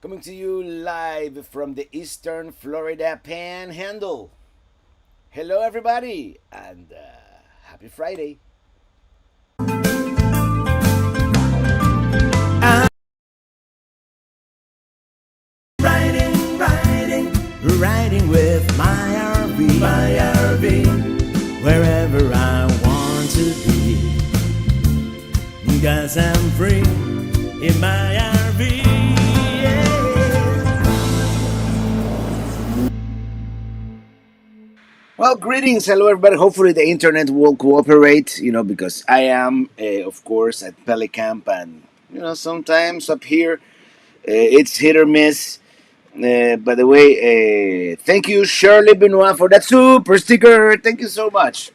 Coming to you live from the Eastern Florida Panhandle. Hello, everybody, and happy Friday. I'm riding with my RV, wherever I want to be. 'Cause I'm free in my RV. Well, greetings, hello everybody. Hopefully the internet will cooperate, because I am, of course, at Pelicamp, and sometimes up here it's hit or miss. By the way, thank you, Shirley Benoit, for that super sticker. Thank you so much.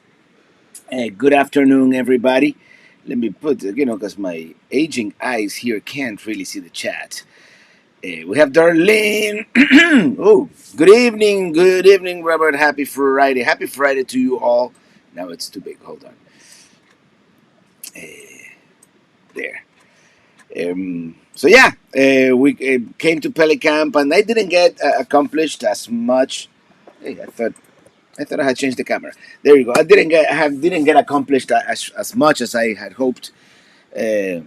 Good afternoon, everybody. Let me put, because my aging eyes here can't really see the chat. We have Darlene. Oh, good evening, Robert. Happy Friday to you all. Now it's too big. Hold on. There. So yeah, we came to Pelicamp, and I didn't get accomplished as much. Hey, I thought I had changed the camera. There you go. Didn't get accomplished as much as I had hoped. Uh,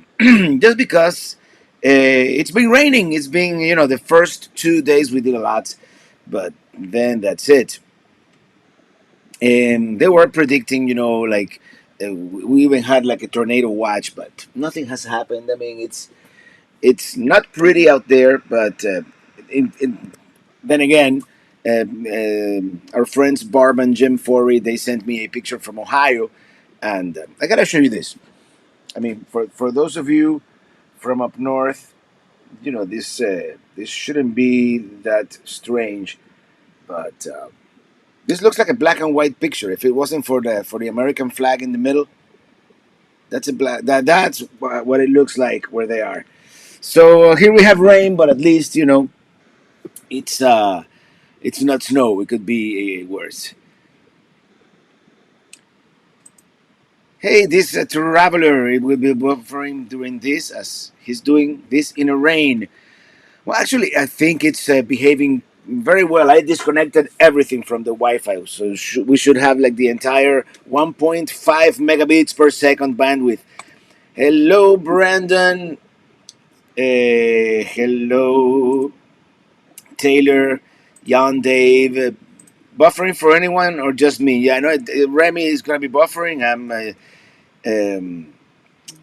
just because it's been raining. It's been the first 2 days we did a lot, but then that's it. And they were predicting, like we even had like a tornado watch, but nothing has happened. I mean, it's not pretty out there, but then again, our friends Barb and Jim Forey, they sent me a picture from Ohio, and I gotta show you this. I mean, for those of you from up north, this shouldn't be that strange, but this looks like a black and white picture. If it wasn't for the American flag in the middle, that's a black that's what it looks like where they are. So here we have rain, but at least it's uh it's not snow. It could be worse. Hey, this traveler, it will be buffering during this as he's doing this in a rain. Well, actually, I think it's behaving very well. I disconnected everything from the Wi-Fi, so we should have like the entire 1.5 megabits per second bandwidth. Hello, Brandon. Hello, Taylor, Jan, Dave. Buffering for anyone or just me? Yeah, I know Remy is going to be buffering. Um,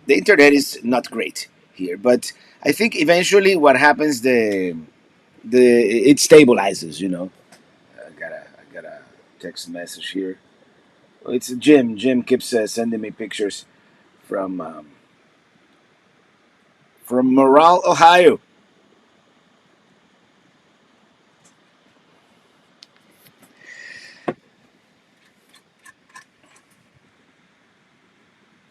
the internet is not great here, but I think eventually what happens the it stabilizes. I got a text message here. Oh, it's Jim. Jim keeps sending me pictures from Morale, Ohio.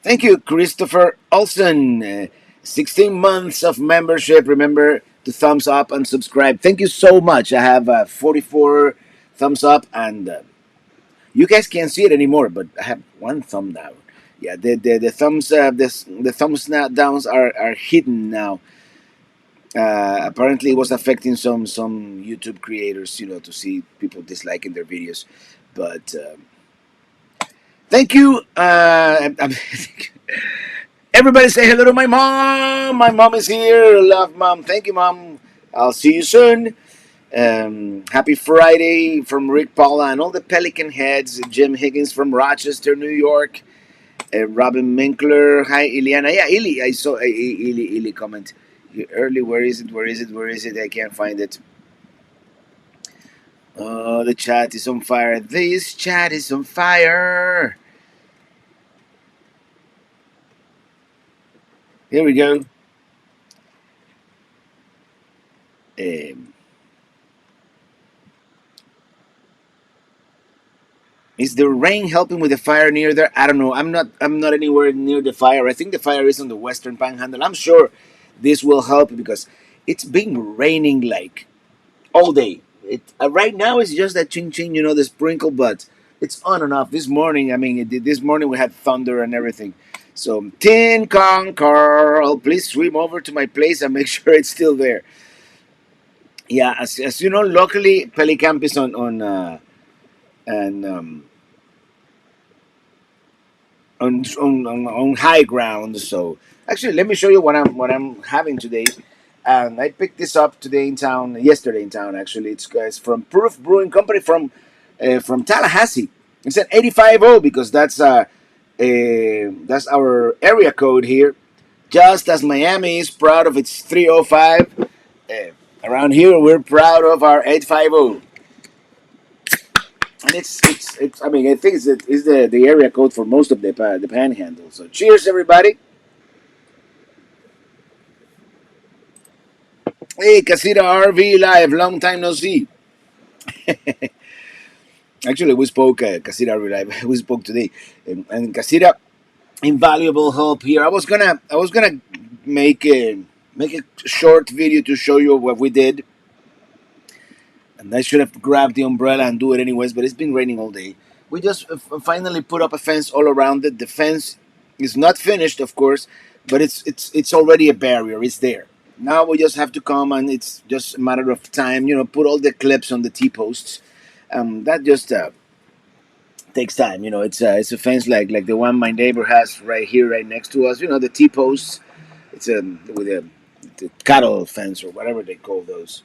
Thank you, Christopher Olson. 16 months of membership. Remember to thumbs up and subscribe. Thank you so much. I have 44 thumbs up, and you guys can't see it anymore, but I have one thumb down. Yeah, the thumbs the thumbs downs are hidden now. Apparently, it was affecting some YouTube creators, to see people disliking their videos. But thank you. Everybody say hello to my mom. My mom is here. Love, mom. Thank you, mom. I'll see you soon. Happy Friday from Rick Paula and all the Pelican heads. Jim Higgins from Rochester, New York. Robin Minkler. Hi, Iliana. Yeah, Ili. I saw Ili comment early. Where is it? Where is it? Where is it? I can't find it. Oh, the chat is on fire. This chat is on fire. Here we go. Um, is the rain helping with the fire near there? I don't know. I'm not anywhere near the fire. I think the fire is on the Western Panhandle. I'm sure this will help because it's been raining like all day. It right now it's just that ching ching, the sprinkle, but it's on and off. This morning, I mean, this morning we had thunder and everything. So Tin Kong Carl, please swim over to my place and make sure it's still there. Yeah, as you know, locally Pelicamp is and on high ground. So actually, let me show you what I'm having today. And I picked this up today in town, yesterday in town. Actually, it's from Proof Brewing Company from Tallahassee. It's an 850 because that's our area code here. Just as Miami is proud of its 305, around here we're proud of our 850. And it's I mean I think it's the area code for most of the panhandle. So cheers everybody. Hey Casita RV Live, long time no see. Actually we spoke Casita RV Live. We spoke today, and Casita invaluable help here. I was gonna make a short video to show you what we did, and I should have grabbed the umbrella and do it anyways. But it's been raining all day. We just finally put up a fence all around it. The fence is not finished, of course, but it's already a barrier. It's there. Now we just have to come, and it's just a matter of time. Put all the clips on the T posts. That just takes time. It's a fence like the one my neighbor has right here, right next to us. The T posts. It's with the cattle fence or whatever they call those.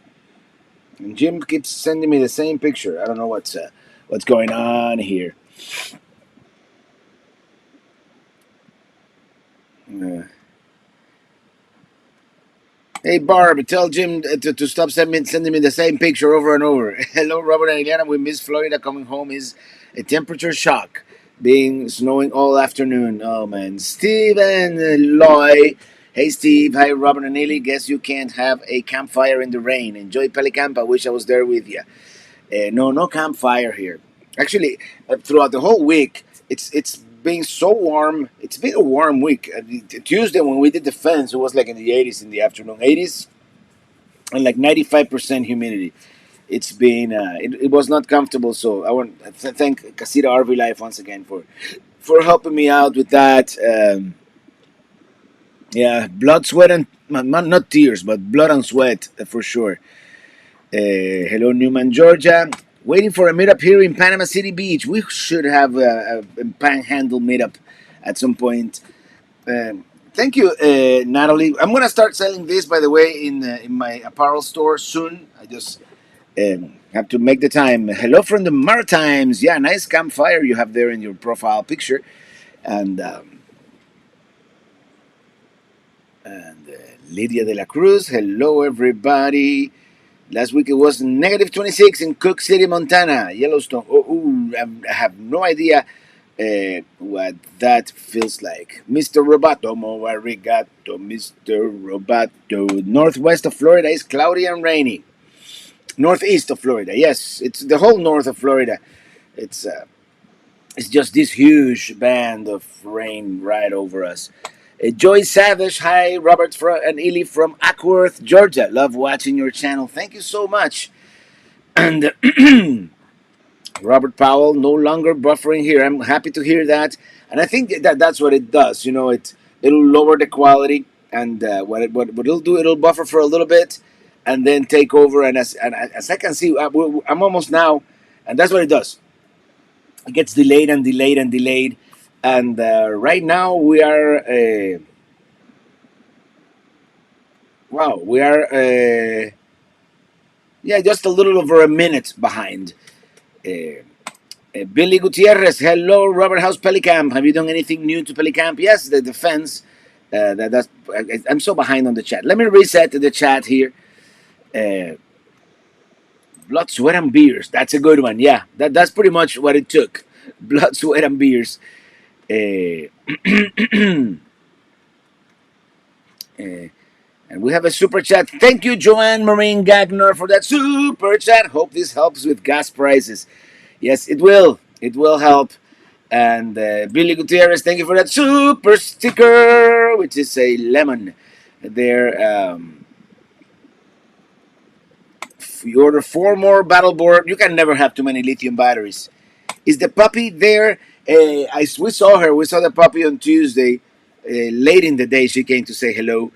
And Jim keeps sending me the same picture. I don't know what's going on here. Uh, hey Barb, tell Jim to stop sending me the same picture over and over. Hello, Robert and Eliana. We miss Florida. Coming home is a temperature shock. Being snowing all afternoon. Oh man, Steve and Loy. Hey Steve, hi Robert and Neely. Guess you can't have a campfire in the rain. Enjoy Pelicamp. I wish I was there with you. No campfire here. Actually, throughout the whole week, it's been so warm. It's been a warm week. Tuesday when we did the fence, it was like in the 80s in the afternoon, 80s, and like 95% humidity. It was not comfortable. So I want to thank Casita RV Life once again for helping me out with that. Yeah, blood, sweat, and not tears, but blood and sweat for sure. Hello, Newman, Georgia. Waiting for a meetup here in Panama City Beach. We should have a panhandle meetup at some point. Thank you, Natalie. I'm gonna start selling this, by the way, in my apparel store soon. I just have to make the time. Hello from the Maritimes. Yeah, nice campfire you have there in your profile picture, and Lydia de la Cruz. Hello, everybody. Last week it was negative 26 in Cook City, Montana, Yellowstone. I have no idea what that feels like. Mr. Roboto, mo arigato, Mr. Roboto. Northwest of Florida is cloudy and rainy. Northeast of Florida, yes, it's the whole north of Florida. It's uh, it's just this huge band of rain right over us. Joy Savage, hi, Robert and Ely from Ackworth, Georgia. Love watching your channel. Thank you so much. And Robert Powell, no longer buffering here. I'm happy to hear that. And I think that's what it does. It'll lower the quality, and what it'll do, it'll buffer for a little bit, and then take over. And as I can see, I'm almost now, and that's what it does. It gets delayed and delayed and delayed, and right now we are wow, we are yeah, just a little over a minute behind. Uh, Billy Gutierrez, hello, Robert House Pelicamp. Have you done anything new to Pelicamp? Yes, the defense. I'm so behind on the chat. Let me reset the chat here. Uh, Blood, sweat, and beers. That's a good one. Yeah, that's pretty much what it took. Blood, sweat, and beers. Uh, uh, and we have a super chat. Thank you, Joanne Marine Gagner, for that super chat. Hope this helps with gas prices. Yes, it will. It will help. And Billy Gutierrez, thank you for that super sticker, which is a lemon. There, if you order 4 more battle board, you can never have too many lithium batteries. Is the puppy there? We saw her. We saw the puppy on Tuesday. Late in the day, she came to say hello,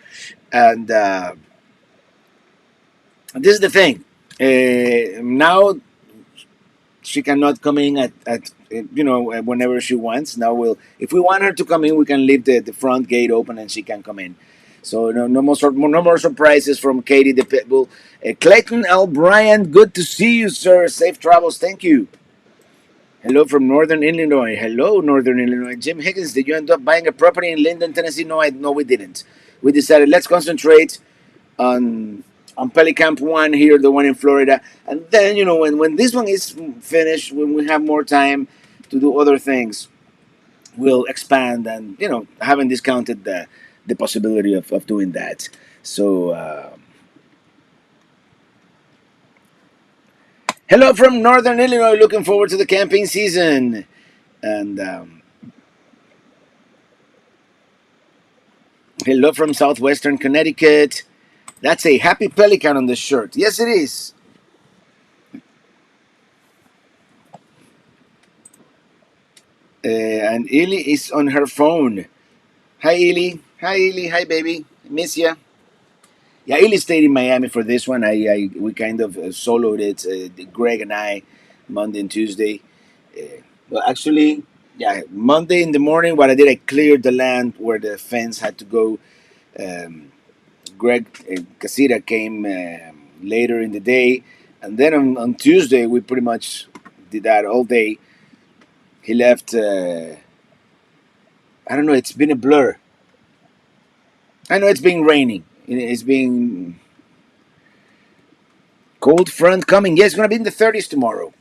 and This is the thing. Now she cannot come in at whenever she wants. Now if we want her to come in, we can leave the front gate open and she can come in. So no more surprises from Katie the Pitbull. Clayton L. Bryant, good to see you, sir. Safe travels. Thank you. Hello from Northern Illinois. Hello, Northern Illinois. Jim Higgins, did you end up buying a property in Linden, Tennessee? No, we didn't. We decided let's concentrate on Pelicamp one here, the one in Florida, and then when this one is finished, when we have more time to do other things, we'll expand and haven't discounted the possibility of doing that. So hello from Northern Illinois. Looking forward to the camping season, and hello from Southwestern Connecticut. That's a happy pelican on the shirt. Yes, it is. And Illy is on her phone. Hi, Illy. Hi, Illy. Hi, baby. Miss ya. Yeah, Illy stayed in Miami for this one. We kind of soloed it. Greg and I, Monday and Tuesday. Well, actually, yeah, Monday in the morning. What I did, I cleared the land where the fence had to go. Um, Greg Casita came later in the day, and then on Tuesday we pretty much did that all day. He left. I don't know. It's been a blur. I know it's been raining. It's been cold front coming. Yeah, it's gonna be in the 30s tomorrow.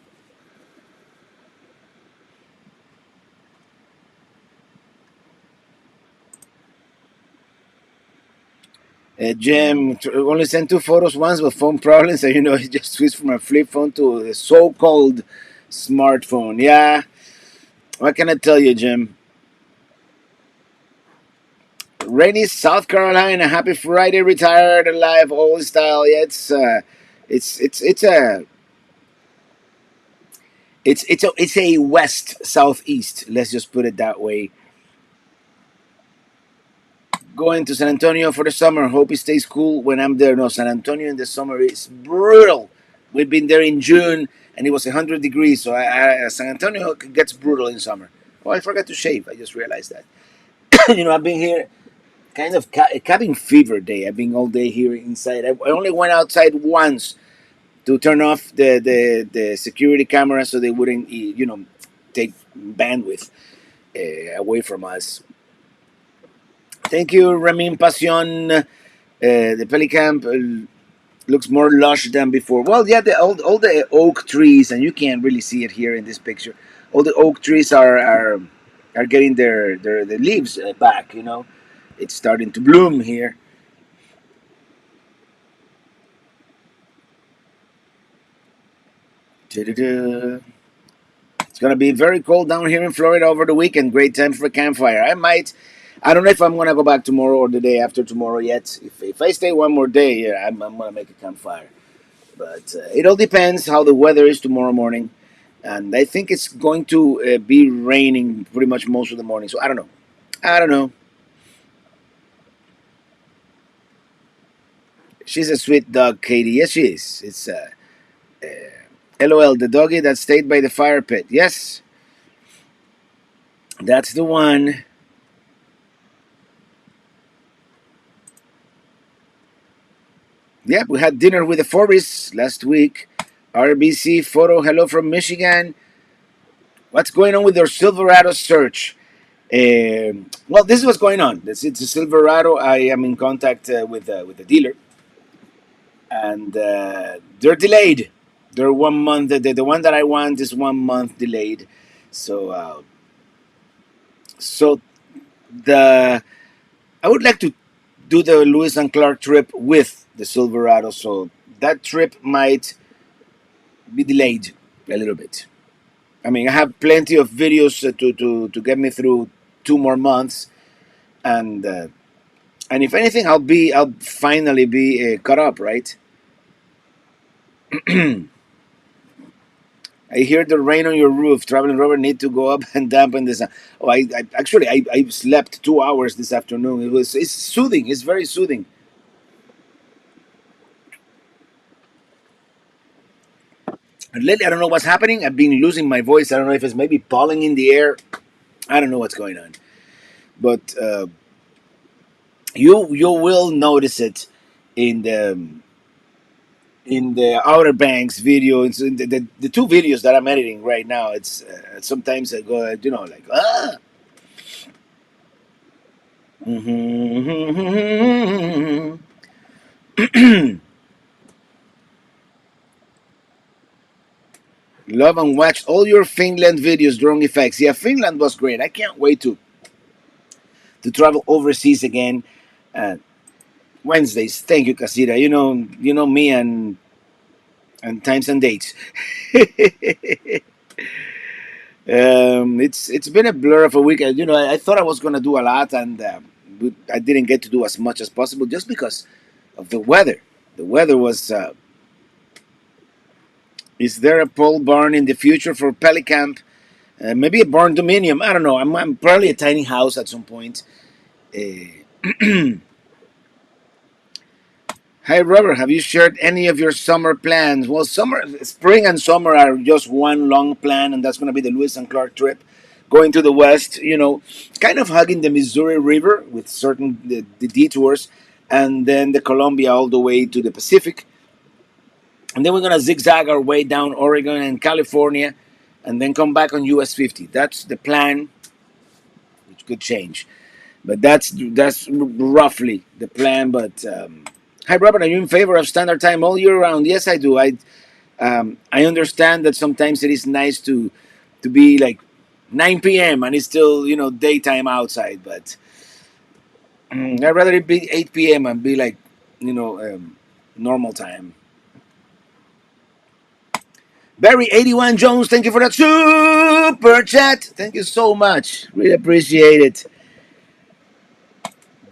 Jim only sent two photos once with phone problems, so he just switched from a flip phone to a so-called smartphone. Yeah, what can I tell you, Jim? Rainy South Carolina. Happy Friday, retired, alive, old style. Yeah, it's a west southeast. Let's just put it that way. Going to San Antonio for the summer. Hope it stays cool when I'm there. No, San Antonio in the summer is brutal. We've been there in June and it was 100 degrees. So San Antonio gets brutal in summer. Oh, I forgot to shave. I just realized that. I've been here kind of cabin fever day. I've been all day here inside. I only went outside once to turn off the security camera so they wouldn't take bandwidth away from us. Thank you, Ramin Passion. The Pelicamp looks more lush than before. Well, yeah, all the oak trees, and you can't really see it here in this picture. All the oak trees are getting their leaves back. It's starting to bloom here. Da-da-da. It's gonna be very cold down here in Florida over the weekend. Great time for a campfire. I don't know if I'm gonna go back tomorrow or the day after tomorrow yet. If I stay one more day, yeah, I'm gonna make a campfire. But it all depends how the weather is tomorrow morning, and I think it's going to be raining pretty much most of the morning. So I don't know. I don't know. She's a sweet dog, Katie. Yes, she is. It's LOL, the doggy that stayed by the fire pit. Yes, that's the one. Yep, we had dinner with the Forbes last week. RBC photo. Hello from Michigan. What's going on with your Silverado search? Well, this is what's going on. It's a Silverado. I am in contact with the dealer, and they're delayed. They're 1 month. The one that I want is 1 month delayed. So so the I would like to do the Lewis and Clark trip with the Silverado. So that trip might be delayed a little bit. I mean, I have plenty of videos to get me through 2 more months, and if anything, I'll finally be caught up, right? I hear the rain on your roof. Traveling Robert need to go up and dampen the sun. Oh, I slept 2 hours this afternoon. It's soothing. It's very soothing. And lately, I don't know what's happening. I've been losing my voice. I don't know if it's maybe pollen in the air. I don't know what's going on. But you will notice it in the Outer Banks video. It's in the two videos that I'm editing right now. It's sometimes I go, like Mhm. Love and watch all your Finland videos, drone effects. Yeah, Finland was great. I can't wait to travel overseas again. Uh, Wednesdays. Thank you, Casita. You know me and times and dates. It's been a blur of a week. I thought I was gonna do a lot, and I didn't get to do as much as possible just because of the weather. The weather was. Is there a pole barn in the future for Pelicamp? Maybe a barn dominium. I don't know. I'm probably a tiny house at some point. Hi, Robert. Have you shared any of your summer plans? Well, spring, and summer are just one long plan, and that's going to be the Lewis and Clark trip, going to the west. Kind of hugging the Missouri River with certain the detours, and then the Columbia all the way to the Pacific, and then we're going to zigzag our way down Oregon and California, and then come back on US 50. That's the plan, which could change. But that's roughly the plan. But hi, Robert. Are you in favor of standard time all year round? Yes, I do. I understand that sometimes it is nice to be like 9 p.m. and it's still daytime outside. But I'd rather it be 8 p.m. and be like normal time. Barry 81 Jones, thank you for that super chat. Thank you so much. Really appreciate it.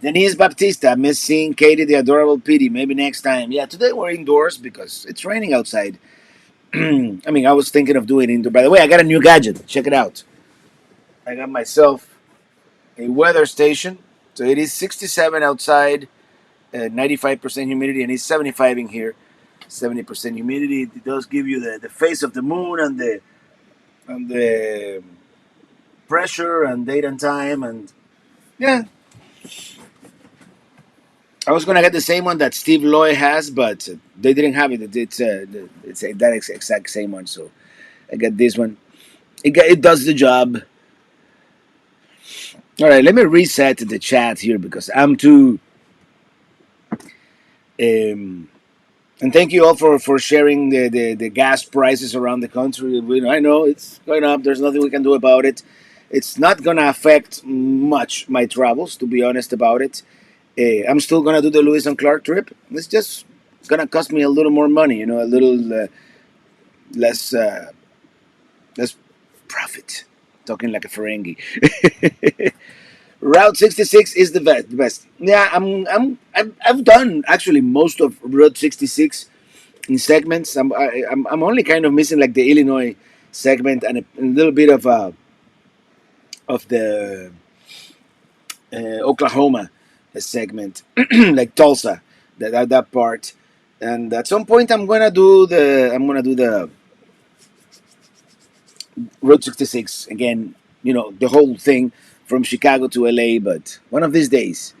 Denise Baptista, miss seeing Katie, the adorable Petey. Maybe next time. Yeah, today we're indoors because it's raining outside. I mean, I was thinking of doing indoor. By the way, I got a new gadget. Check it out. I got myself a weather station. So it is 67 outside, 95% humidity, and it's 75 in here. 70% humidity. It does give you the face of the moon and the pressure and date and time, and yeah, I was gonna get the same one that Steve Loy has, but they didn't have it. It's that exact same one, so I got this one. It does the job. All right, let me reset the chat here because I'm too. Um, and thank you all for sharing the gas prices around the country. I know it's going up. There's nothing we can do about it. It's not gonna affect much my travels, to be honest about it. I'm still gonna do the Lewis and Clark trip. It's just gonna cost me a little more money, a little less less profit. Talking like a Ferengi. Route 66 is the best. The best. Yeah, I've done actually most of Route 66 in segments. I'm only kind of missing like the Illinois segment and a little bit of the Oklahoma segment, like Tulsa, that part. And at some point, I'm gonna do the Route 66 again. The whole thing from Chicago to LA. But one of these days.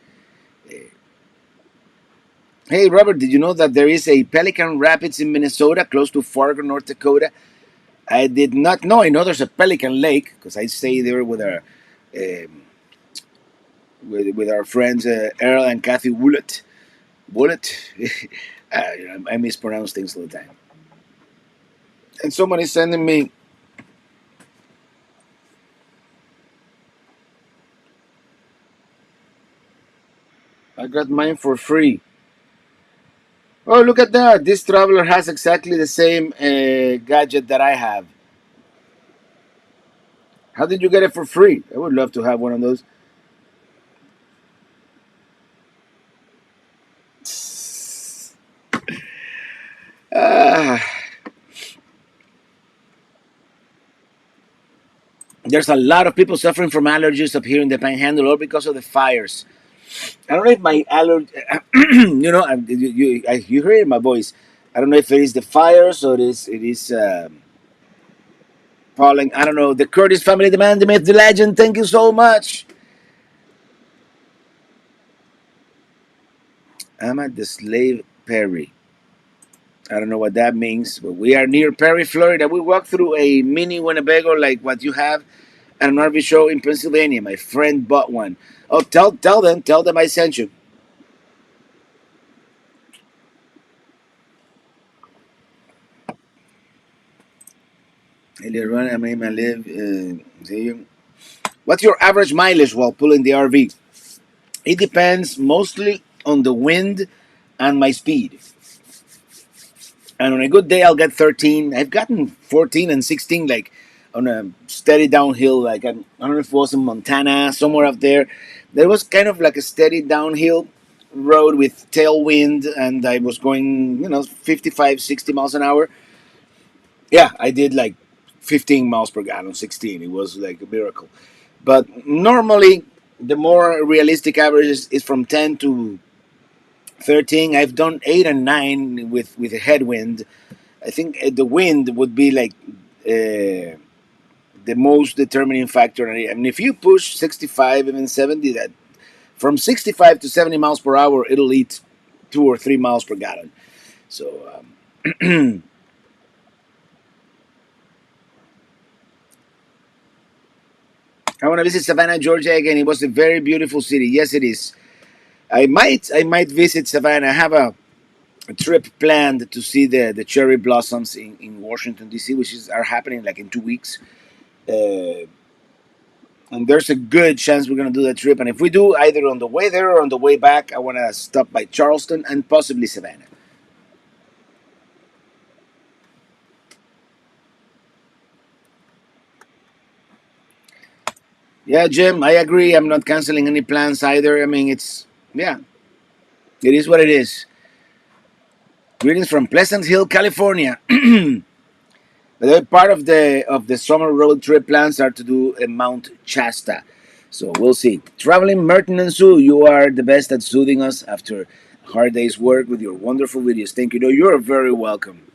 Hey Robert, did you know that there is a Pelican Rapids in Minnesota, close to Fargo, North Dakota? I did not know. I know there's a Pelican Lake because I stay there um, with our friends Earl and Kathy Woollett. Woollett, I mispronounce things all the time. And someone is sending me. I got mine for free. Oh, look at that! This traveler has exactly the same gadget that I have. How did you get it for free? I would love to have one of those. Ah, there's a lot of people suffering from allergies up here in the Panhandle, all because of the fires. I don't know if my allergy, you hear it in my voice. I don't know if it is the fires or it is falling. I don't know. The Curtis family, the man, the myth, the legend. Thank you so much. I'm at the Slave Perry. I don't know what that means, but we are near Perry, Florida. We walked through a mini Winnebago like what you have at an RV show in Pennsylvania. My friend bought one. Oh, tell them I sent you. Earlier on, I made my live. See, what's your average mileage while pulling the RV? It depends mostly on the wind and my speed. And on a good day, I'll get 13. I've gotten 14 and 16, like on a steady downhill. Like I don't know if it was in Montana, somewhere up there. There was kind of like a steady downhill road with tailwind, and I was going, 55, 60 miles an hour. Yeah, I did like 15 miles per gallon, 16. It was like a miracle. But normally, the more realistic average is from 10 to 13. I've done 8 and 9 with a headwind. I think the wind would be like uh, the most determining factor. I mean, if you push 65, even 70, that from 65 to 70 miles per hour, it'll eat 2 or 3 miles per gallon. So I want to visit Savannah, Georgia again. It was a very beautiful city. Yes, it is. I might visit Savannah. I have a trip planned to see the cherry blossoms in Washington D.C., which are happening like in 2 weeks. Uh, and there's a good chance we're going to do that trip. And if we do, either on the way there or on the way back, I want to stop by Charleston and possibly Savannah. Yeah, Jim, I agree. I'm not canceling any plans either. I mean, yeah, it is what it is. Greetings from Pleasant Hill, California. The part of the summer road trip plans are to do a Mount Shasta. So we'll see. Traveling Merton and Sue, you are the best at soothing us after a hard day's work with your wonderful videos. Thank you. No, you're very welcome.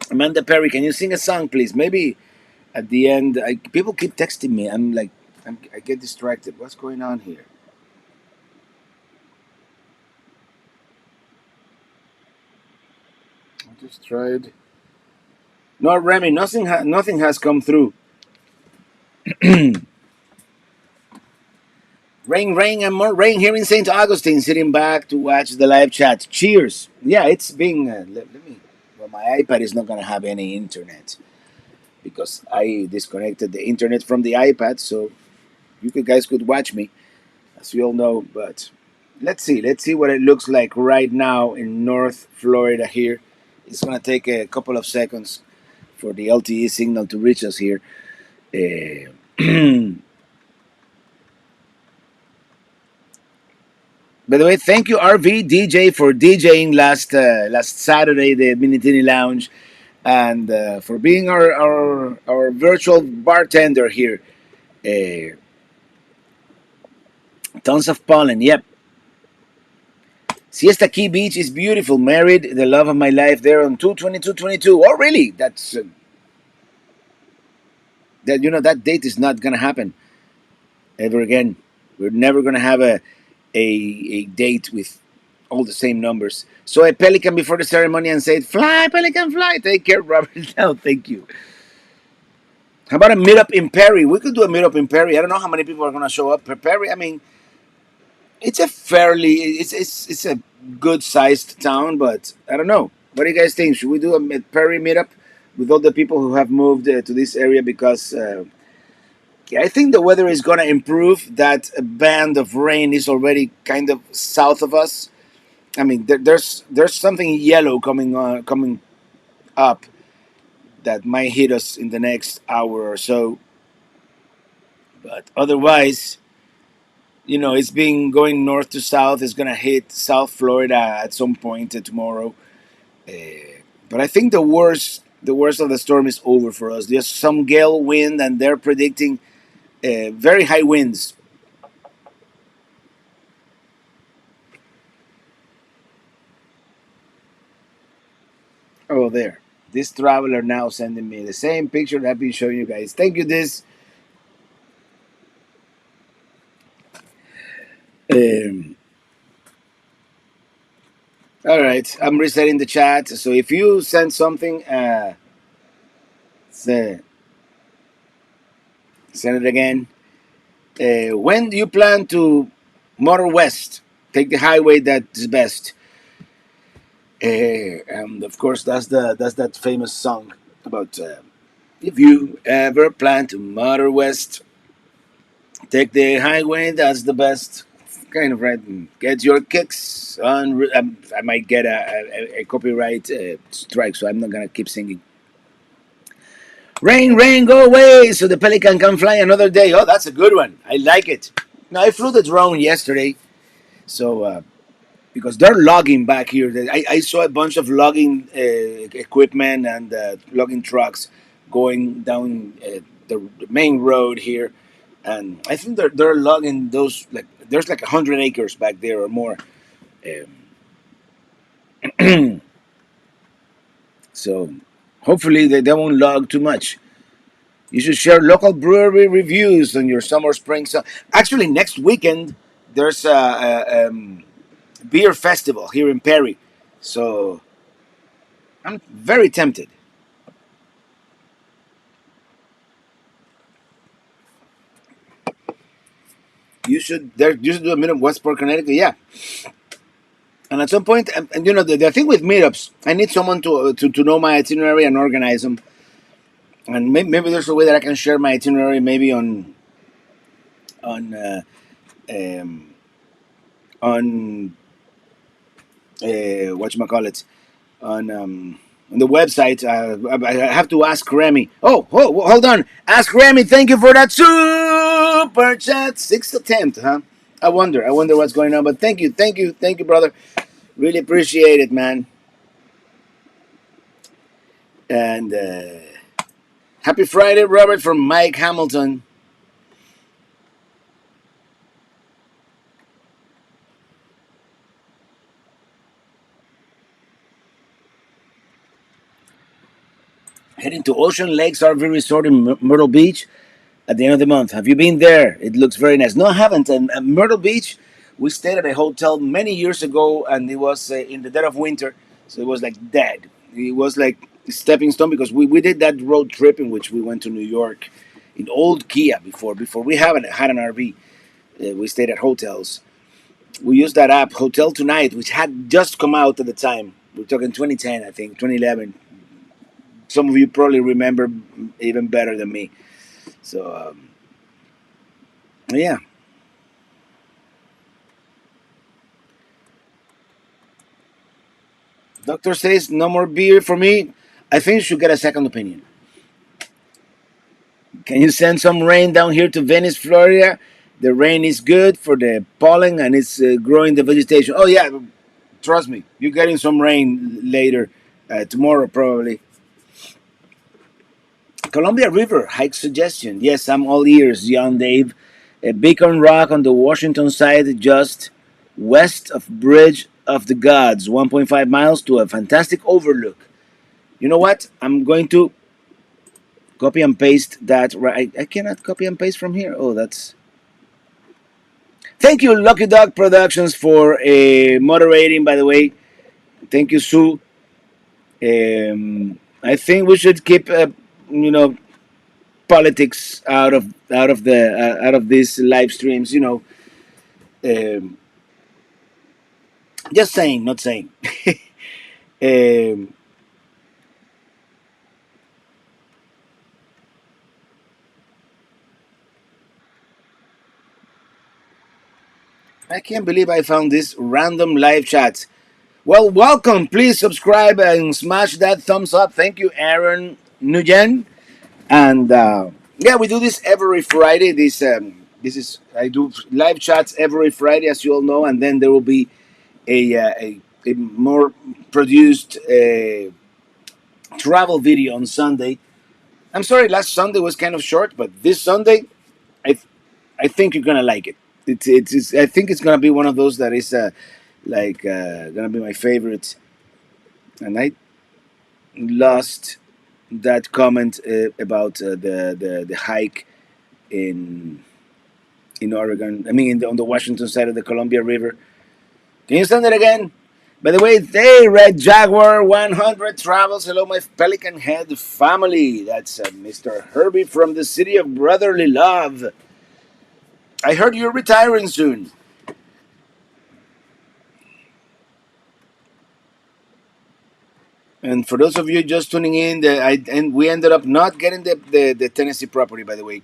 Amanda Perry, can you sing a song, please? Maybe at the end. People keep texting me. I get distracted. What's going on here? I just tried. No, Remy, nothing has come through. Rain, and more rain here in St. Augustine, sitting back to watch the live chat. Cheers. Yeah, it's being. Let me. Well, my iPad is not going to have any internet because I disconnected the internet from the iPad, so guys could watch me, as you all know. But let's see what it looks like right now in North Florida here. It's going to take a couple of seconds for the LTE signal to reach us here. Uh, By the way, thank you RV DJ for DJing last Saturday the Minitini Lounge, and for being our virtual bartender here. Uh, Tons of pollen. Yep. Siesta Key Beach is beautiful. Married the love of my life there on 2/22/22. Oh, really? That's that date is not gonna happen ever again. We're never gonna have a date with all the same numbers. So a pelican before the ceremony and said, "Fly, pelican, fly." Take care, Robert. No, thank you. How about a meetup in Perry? We could do a meetup in Perry. I don't know how many people are going to show up. Perry, I mean, it's a fairly, it's a good sized town, but I don't know. What do you guys think? Should we do a Perry meetup with all the people who have moved to this area? Because I think the weather is going to improve. That band of rain is already kind of south of us. I mean, there's something yellow coming up that might hit us in the next hour or so. But otherwise, it's been going north to south. It's gonna hit South Florida at some point tomorrow. But I think the worst of the storm is over for us. There's some gale wind, and they're predicting very high winds. Oh, there. This traveler now sending me the same picture that I've been showing you guys. Thank you, this. Um, all right, I'm resetting the chat. So if you send something, say, send it again. When do you plan to motor west? Take the highway that's best. And of course, that's that famous song about if you ever plan to motor west, take the highway that's the best. Kind of right. Get your kicks on. I might get a copyright strike, so I'm not gonna keep singing. Rain, rain, go away, so the pelican can fly another day. Oh, that's a good one. I like it. Now I flew the drone yesterday, so because they're logging back here. I saw a bunch of logging equipment and logging trucks going down the main road here, and I think they're logging those like there's like 100 acres back there or more. So hopefully they won't log too much. You should share local brewery reviews on your summer spring. So actually, next weekend there's a beer festival here in Perry. So I'm very tempted. You should do a meetup Westport, Connecticut. Yeah, and at some point, and you know the thing with meetups, I need someone to know my itinerary and organize them. And maybe there's a way that I can share my itinerary, maybe on um, on what you call it on the website. I have to ask Remy. Oh, hold on. Ask Remy. Thank you for that super chat. Sixth attempt, huh? I wonder what's going on. But thank you, brother. Really appreciate it, man. And happy Friday, Robert, from Mike Hamilton. Heading to Ocean Lakes RV Resort in Myrtle Beach at the end of the month. Have you been there? It looks very nice. No, I haven't. And Myrtle Beach, we stayed at a hotel many years ago, and it was in the dead of winter, so it was like dead. It was like a stepping stone because we did that road trip in which we went to New York in old Kia before we haven't had an RV. We stayed at hotels. We used that app Hotel Tonight, which had just come out at the time. We're talking 2010, I think, 2011. Some of you probably remember even better than me. So yeah, doctor says no more beer for me. I think you should get a second opinion. Can you send some rain down here to Venice, Florida? The rain is good for the pollen and it's growing the vegetation. Oh yeah, trust me, you're getting some rain later, tomorrow probably. Columbia River hike suggestion. Yes, I'm all ears, young Dave. A Beacon Rock on the Washington side, just west of Bridge of the Gods, 1.5 miles to a fantastic overlook. You know what? I'm going to copy and paste that. Right, I cannot copy and paste from here. Oh, that's. Thank you, Lucky Dog Productions, for moderating. By the way, thank you, Sue. I think we should keep, you know, politics out of these live streams. You know, um, just saying, not saying. um, I can't believe I found this random live chat. Well, welcome. Please subscribe and smash that thumbs up. Thank you, Aaron Nguyen. And yeah, we do this every Friday. This is I do live chats every Friday, as you all know, and then there will be a more produced travel video on Sunday. I'm sorry, last Sunday was kind of short, but this Sunday, I I think you're gonna like it. It's I think it's gonna be one of those that is gonna be my favorite, and I lost that comment about the hike in Oregon. I mean, on the Washington side of the Columbia River. Can you send it again? By the way, they Red Jaguar 100 travels. Hello, my Pelican Head family. That's Mr. Herbie from the city of brotherly love. I heard you're retiring soon. And for those of you just tuning in, and we ended up not getting the Tennessee property, by the way.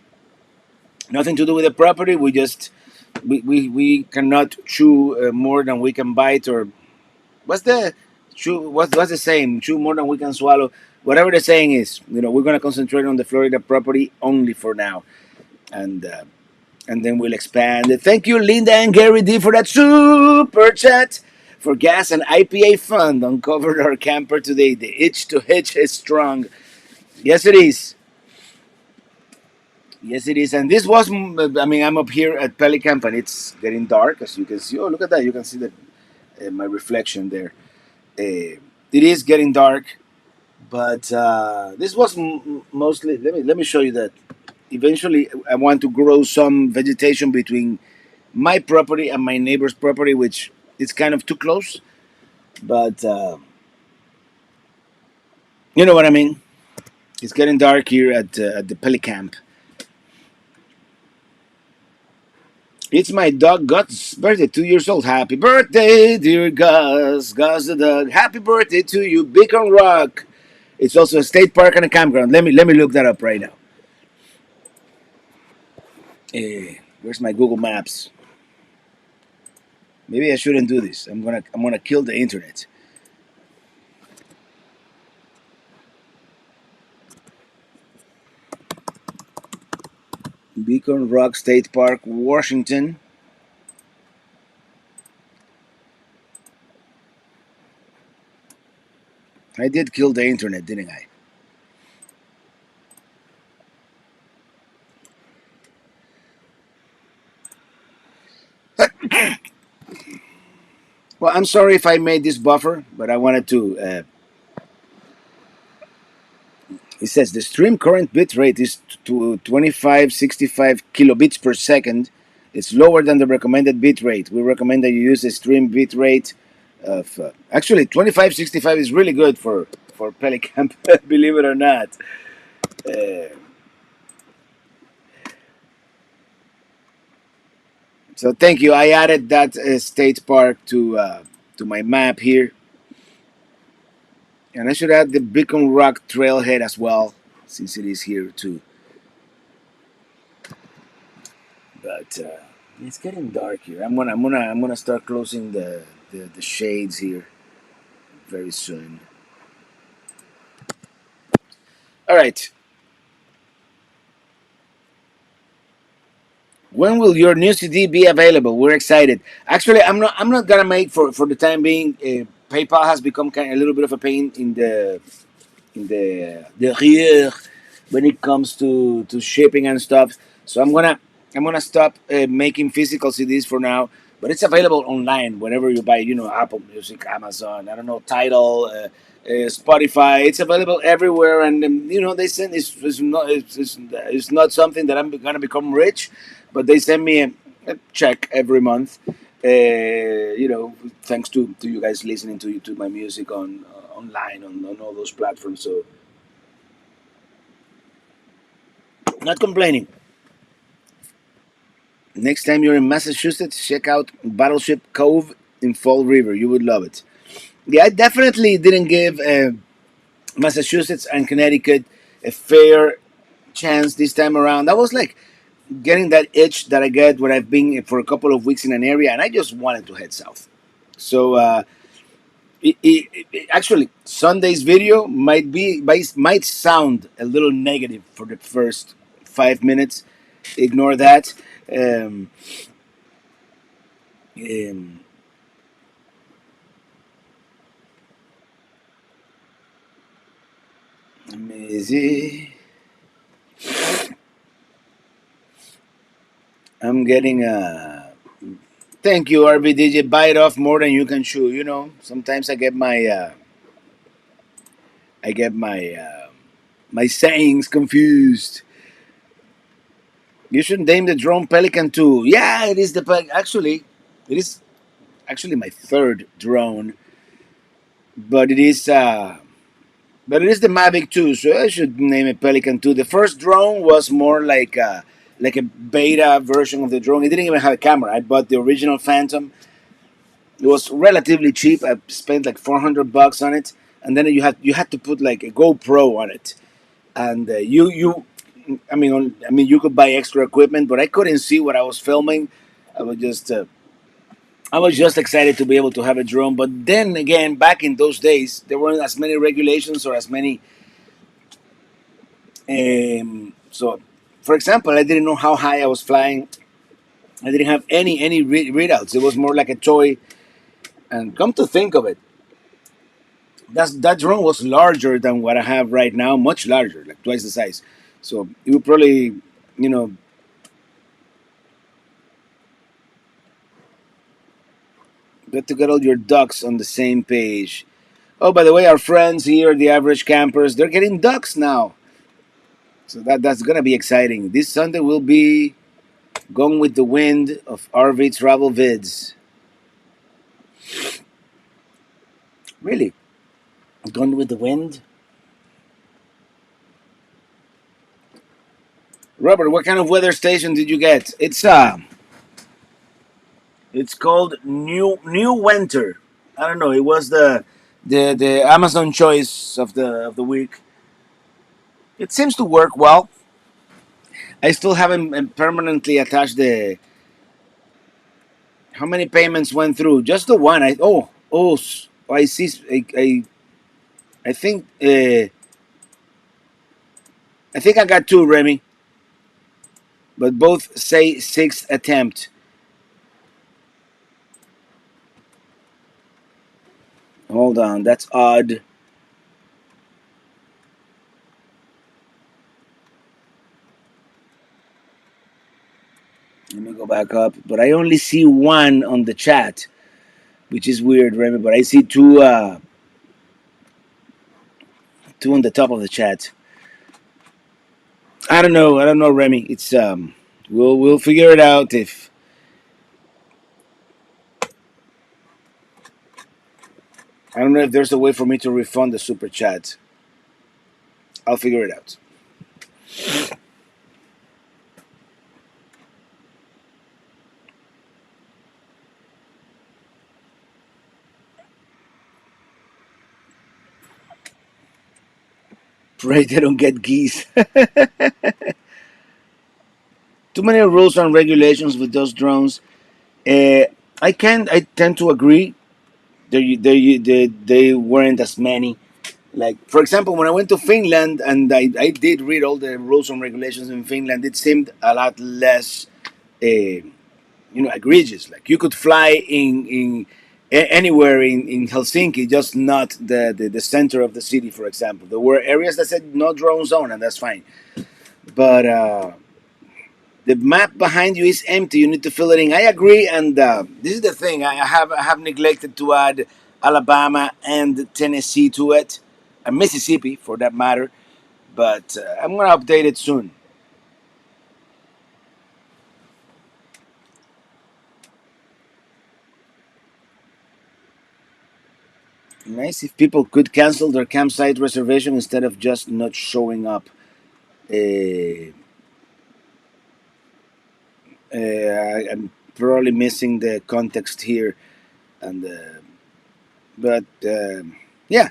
Nothing to do with the property. We cannot chew more than we can bite, or what's the chew? What's the saying? Chew more than we can swallow. Whatever the saying is, we're gonna concentrate on the Florida property only for now, and then we'll expand. Thank you, Linda and Gary D, for that super chat. For gas and IPA fund uncovered our camper today. The itch to hitch is strong. Yes, it is. Yes, it is. And this was, I mean, I'm up here at Pelicamp and it's getting dark, as you can see. Oh, look at that. You can see that my reflection there. It is getting dark, but this was mostly. Let me show you that. Eventually, I want to grow some vegetation between my property and my neighbor's property, which is kind of too close. But you know what I mean. It's getting dark here at the Pelicamp. It's my dog Gut's birthday, 2 years old. Happy birthday, dear Gus. Gus the dog. Happy birthday to you, Beacon Rock. It's also a state park and a campground. Let me look that up right now. Where's my Google Maps? Maybe I shouldn't do this. I'm gonna kill the internet. Beacon Rock State Park, Washington. I did kill the internet, didn't I? Well, I'm sorry if I made this buffer, but I wanted to. It says the stream current bit rate is to 2565 kilobits per second. It's lower than the recommended bit rate. We recommend that you use a stream bit rate of actually 2565 is really good for Pelicamp, believe it or not. Uh, so thank you. I added that state park to my map here, and I should add the Beacon Rock Trailhead as well, since it is here too. But it's getting dark here. I'm gonna start closing the shades here very soon. All right. When will your new CD be available? We're excited. Actually, I'm not gonna make for the time being. PayPal has become kind of a little bit of a pain in the rear when it comes to shipping and stuff. So I'm gonna stop making physical CDs for now. But it's available online whenever you buy, Apple Music, Amazon, I don't know, Tidal, Spotify. It's available everywhere, and they send it's not something that I'm gonna become rich, but they send me a check every month. Thanks to you guys listening to my music on online on all those platforms. So not complaining. Next time you're in Massachusetts, check out Battleship Cove in Fall River. You would love it. Yeah, I definitely didn't give Massachusetts and Connecticut a fair chance this time around. I was like getting that itch that I get when I've been for a couple of weeks in an area, and I just wanted to head south. So actually, Sunday's video might sound a little negative for the first 5 minutes. Ignore that. Um, um, Amazing. I'm getting a. Thank you, RBDJ. Bite off more than you can chew. Sometimes I get my. I get my sayings confused. You should name the drone Pelican too. Yeah, it is the actually, it is actually my third drone, but it is the Mavic 2, so I should name it Pelican 2. The first drone was more like a beta version of the drone. It didn't even have a camera. I bought the original Phantom. It was relatively cheap. I spent like $400 on it, and then you had to put like a GoPro on it, and you could buy extra equipment, but I couldn't see what I was filming. I was just uh, I was just excited to be able to have a drone. But then again, back in those days, there weren't as many regulations or as many. So, for example, I didn't know how high I was flying. I didn't have any readouts. It was more like a toy. And come to think of it, that drone was larger than what I have right now, much larger, like twice the size. So it would probably, you know, got to get all your ducks on the same page. Oh, by the way, our friends here, the average campers, they're getting ducks now. So that's gonna be exciting. This Sunday will be Gone with the Wind of RV travel vids. Really? Gone with the Wind? Robert, what kind of weather station did you get? It's called New Winter. I don't know. It was the Amazon choice of the week. It seems to work well. I still haven't permanently attached the. How many payments went through? Just the one. I see. I think I think I got two, Remy, but both say sixth attempt. Hold on, that's odd. Let me go back up. But I only see one on the chat, which is weird, Remy. But I see two on the top of the chat. I don't know. I don't know, Remy. We'll figure it out if I don't know if there's a way for me to refund the super chat. I'll figure it out. Pray they don't get geese. Too many rules and regulations with those drones. Uh, I tend to agree. They weren't as many. Like for example, when I went to Finland and I did read all the rules and regulations in Finland, it seemed a lot less, egregious. Like you could fly anywhere in Helsinki, just not the center of the city. For example, there were areas that said no drone zone, and that's fine. But the map behind you is empty. You need to fill it in. I agree, and this is the thing. I have neglected to add Alabama and Tennessee to it, and Mississippi for that matter. But I'm gonna update it soon. Nice if people could cancel their campsite reservation instead of just not showing up. Uh, I'm probably missing the context here, and but yeah,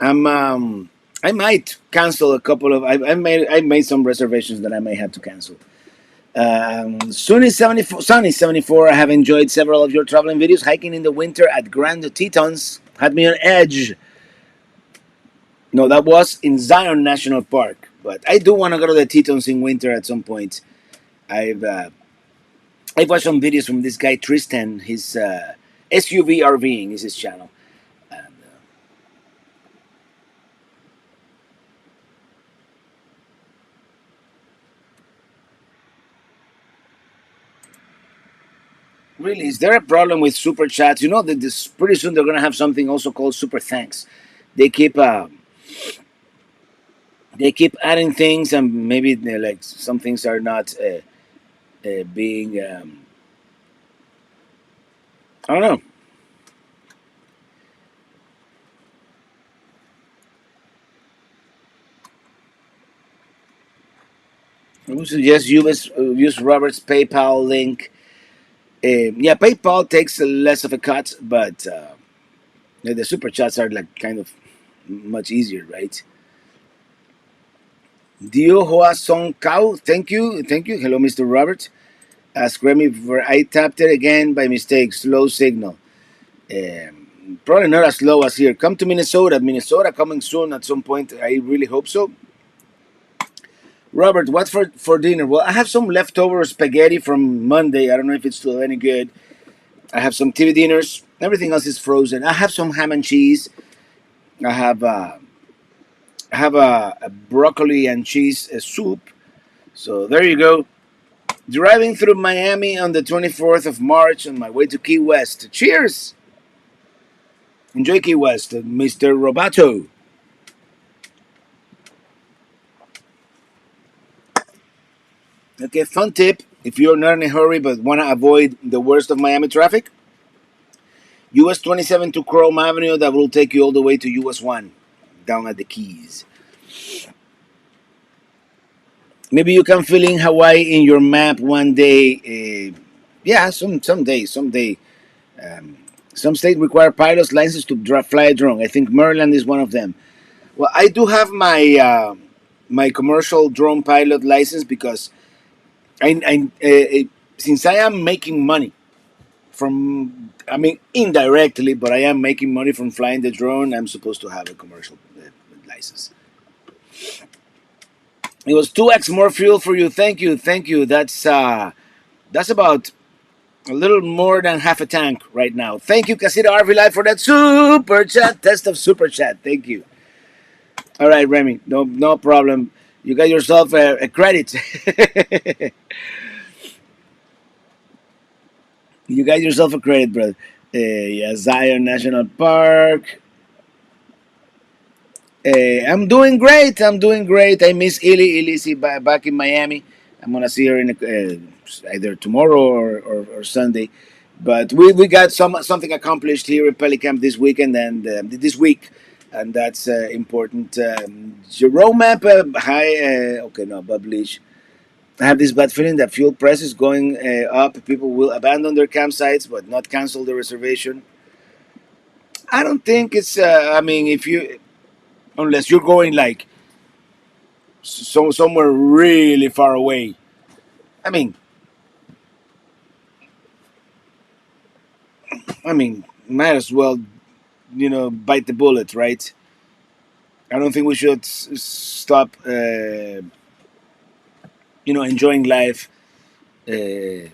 I'm. I might cancel a couple of. I made some reservations that I may have to cancel. Sunny 74. I have enjoyed several of your traveling videos. Hiking in the winter at Grand Tetons had me on edge. No, that was in Zion National Park. But I do want to go to the Tetons in winter at some point. I've uh, I've watched some videos from this guy Tristan. His SUV RVing is his channel. And, really, is there a problem with super chats? You know that this pretty soon they're gonna have something also called super thanks. They keep. They keep adding things, and maybe like some things are not being. I don't know. I would suggest use Robert's PayPal link. Yeah, PayPal takes less of a cut, but the super chats are like kind of much easier, right? Dio Hoa Song Kao, thank you. Hello, Mr. Robert. Ask Remy for I tapped it again by mistake. Slow signal. Probably not as slow as here. Come to Minnesota. Minnesota coming soon at some point. I really hope so. Robert, what for dinner? Well, I have some leftover spaghetti from Monday. I don't know if it's still any good. I have some TV dinners. Everything else is frozen. I have some ham and cheese. I have a broccoli and cheese soup. So there you go. Driving through Miami on the 24th of March on my way to Key West. Cheers! Enjoy Key West, Mr. Robato. Okay, fun tip. If you're not in a hurry but want to avoid the worst of Miami traffic, US 27 to Chrome Avenue, that will take you all the way to US 1 down at the Keys. Maybe you can fill in Hawaii in your map one day. Yeah, someday. Um, some states require pilot's license to fly a drone. I think Maryland is one of them. Well, I do have my commercial drone pilot license because since I am making money from, I mean, indirectly, but I am making money from flying the drone. I'm supposed to have a commercial license. It was 2x more fuel for you. Thank you. That's about a little more than half a tank right now. Thank you, Casita RV Live, for that super chat. Test of super chat. Thank you. All right, Remy. No problem. You got yourself a credit. You got yourself a credit, brother. Yeah, Zion National Park. I'm doing great. I'm doing great. I miss Illy. Illy's back in Miami. I'm gonna see her in either tomorrow or Sunday. But we got something accomplished here in Pelicamp this weekend and this week, and that's important. Jerome Map, hi. Okay, no, Bob Leach. I have this bad feeling that fuel prices going up. People will abandon their campsites, but not cancel the reservation. I don't think it's. I mean, if you unless you're going like somewhere really far away. I mean, might as well bite the bullet, right? I don't think we should stop enjoying life. I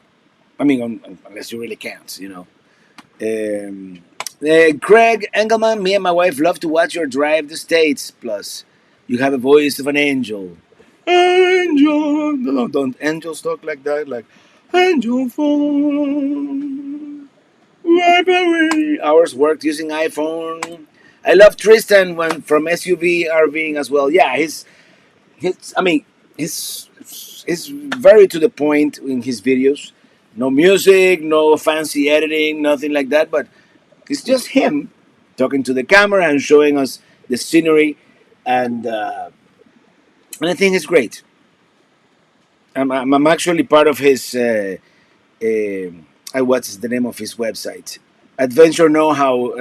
mean, unless you really can't, Um, Craig Engelman, me and my wife love to watch your drive the states. Plus, you have a voice of an angel. Angel, no, don't angels talk like that? Like angel phone, wipe away hours worked using iPhone. I love Tristan when from SUV RVing as well. Yeah, his I mean his he's very to the point in his videos. No music, no fancy editing, nothing like that. But it's just him talking to the camera and showing us the scenery, and I think it's great. I'm actually part of his. What's the name of his website? Adventure Know How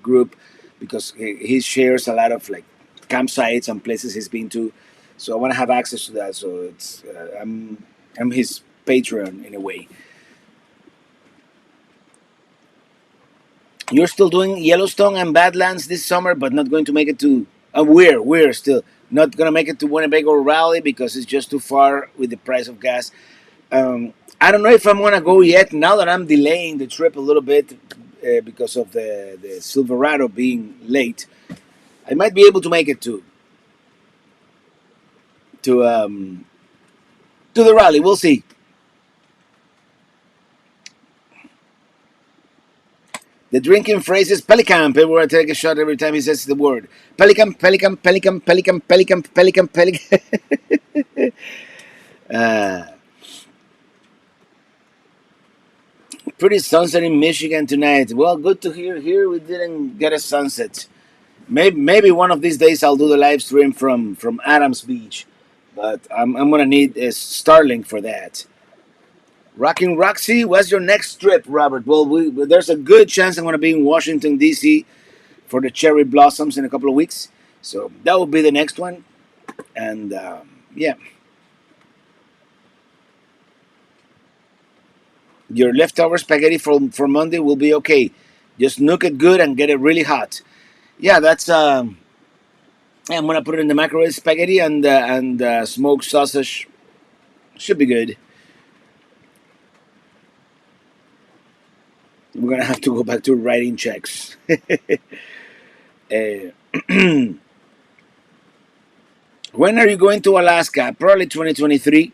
group, because he shares a lot of like campsites and places he's been to. So I want to have access to that. So it's I'm his Patreon in a way. You're still doing Yellowstone and Badlands this summer, but not going to make it to. We're still not gonna make it to Winnebago Rally because it's just too far with the price of gas. I don't know if I'm gonna go yet. Now that I'm delaying the trip a little bit because of the Silverado being late, I might be able to make it to um, to the rally. We'll see. The drinking phrase is Pelicamp. And we're going to take a shot every time he says the word. Pelicamp, Pelicamp, Pelicamp, Pelicamp, Pelicamp, Pelicamp, Pelicamp. uh, Pretty sunset in Michigan tonight. Well, good to hear. Here we didn't get a sunset. Maybe one of these days I'll do the live stream from Adams Beach, but I'm gonna need a Starlink for that. Rocking Roxy, what's your next trip, Robert? Well, there's a good chance I'm gonna be in Washington D.C. for the cherry blossoms in a couple of weeks, so that will be the next one. And yeah, your leftover spaghetti for Monday will be okay. Just nuke it good and get it really hot. Yeah, that's. I'm gonna put it in the microwave spaghetti and smoked sausage. Should be good. We're gonna have to go back to writing checks. uh, when are you going to Alaska? Probably 2023.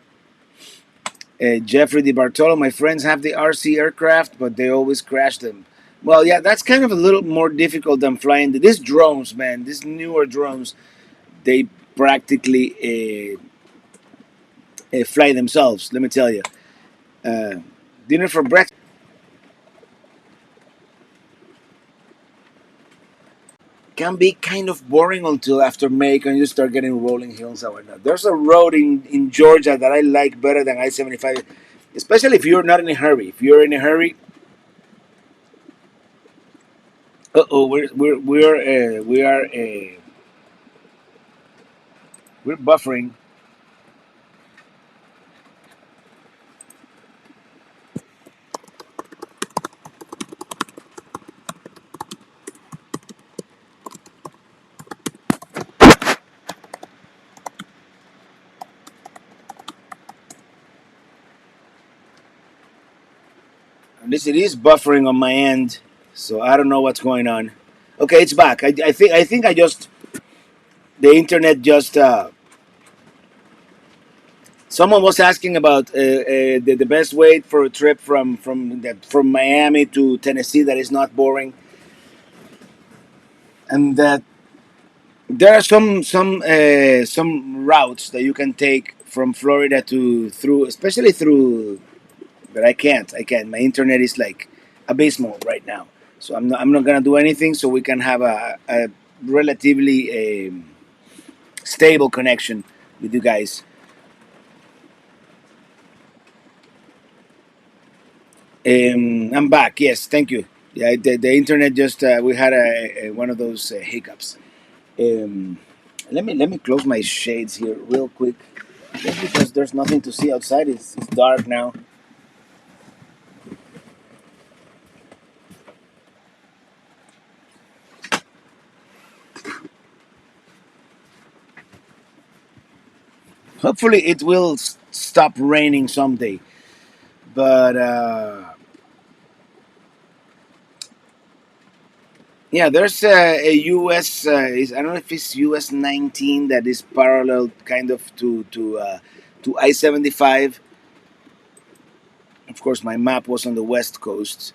Jeffrey DiBartolo, my friends have the RC aircraft, but they always crash them. Well, yeah, that's kind of a little more difficult than flying. These drones, man, these newer drones, they practically fly themselves. Let me tell you. Uh, Dinner for breakfast can be kind of boring until after Macon you start getting rolling hills and whatnot. There's a road in Georgia that I like better than I-75, especially if you're not in a hurry. If you're in a hurry, we're buffering. At least it is buffering on my end, so I don't know what's going on. Okay, it's back. I think I just the internet just. Someone was asking about the best way for a trip from Miami to Tennessee that is not boring, and that there are some routes that you can take from Florida to through, especially through. But I can't. My internet is like abysmal right now, so I'm not gonna do anything so we can have a relatively stable connection with you guys. I'm back. Yes, thank you. Yeah, the internet just we had one of those hiccups. Um, let me close my shades here real quick, just because there's nothing to see outside. It's dark now. Hopefully, it will stop raining someday. But yeah, there's a US. I don't know if it's US 19 that is parallel, kind of to I-75. Of course, my map was on the west coast,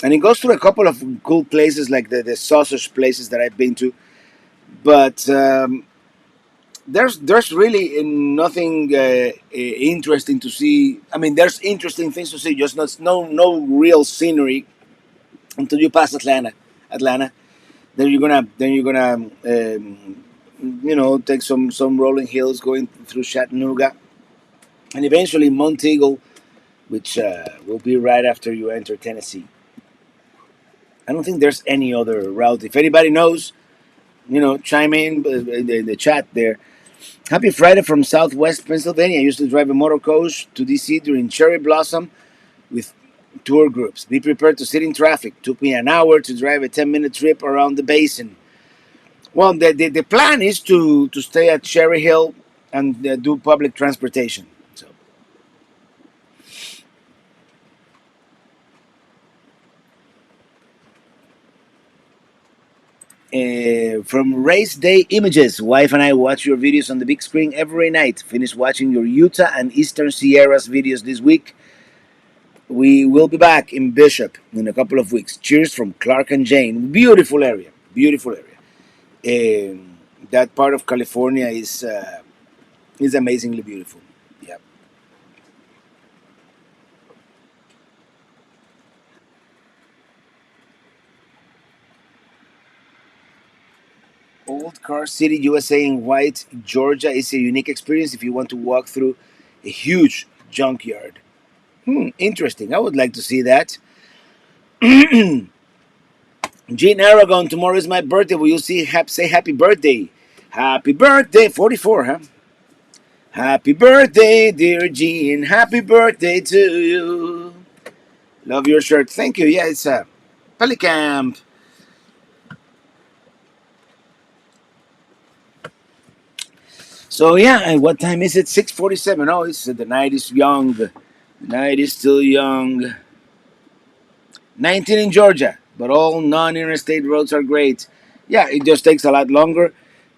and it goes through a couple of cool places like the sausage places that I've been to. But there's really nothing interesting to see. I mean, there's interesting things to see, just not no real scenery until you pass Atlanta. Then you're gonna take some rolling hills going through Chattanooga, and eventually Monteagle, which will be right after you enter Tennessee. I don't think there's any other route. If anybody knows, chime in the chat there. Happy Friday from Southwest Pennsylvania. I used to drive a motor coach to DC during cherry blossom with tour groups. Be prepared to sit in traffic. Took me an hour to drive a 10-minute trip around the basin. Well, the plan is to stay at Cherry Hill and do public transportation. So, from Race Day Images, wife and I watch your videos on the big screen every night. Finished watching your Utah and Eastern Sierras videos this week. We will be back in Bishop in a couple of weeks. Cheers from Clark and Jane. Beautiful area. Beautiful area. That part of California is amazingly beautiful. Yeah. Old Car City, USA in White, Georgia is a unique experience if you want to walk through a huge junkyard. Interesting. I would like to see that. Gene Aragon, tomorrow is my birthday. Will you say happy birthday? Happy birthday, 44, huh? Happy birthday, dear Gene. Happy birthday to you. Love your shirt. Thank you. Yeah, it's a Pelicamp. So yeah, and what time is it? 6:47. Oh, it's the night is young. The night is still young. 19 in Georgia, but all non-interstate roads are great. Yeah, it just takes a lot longer,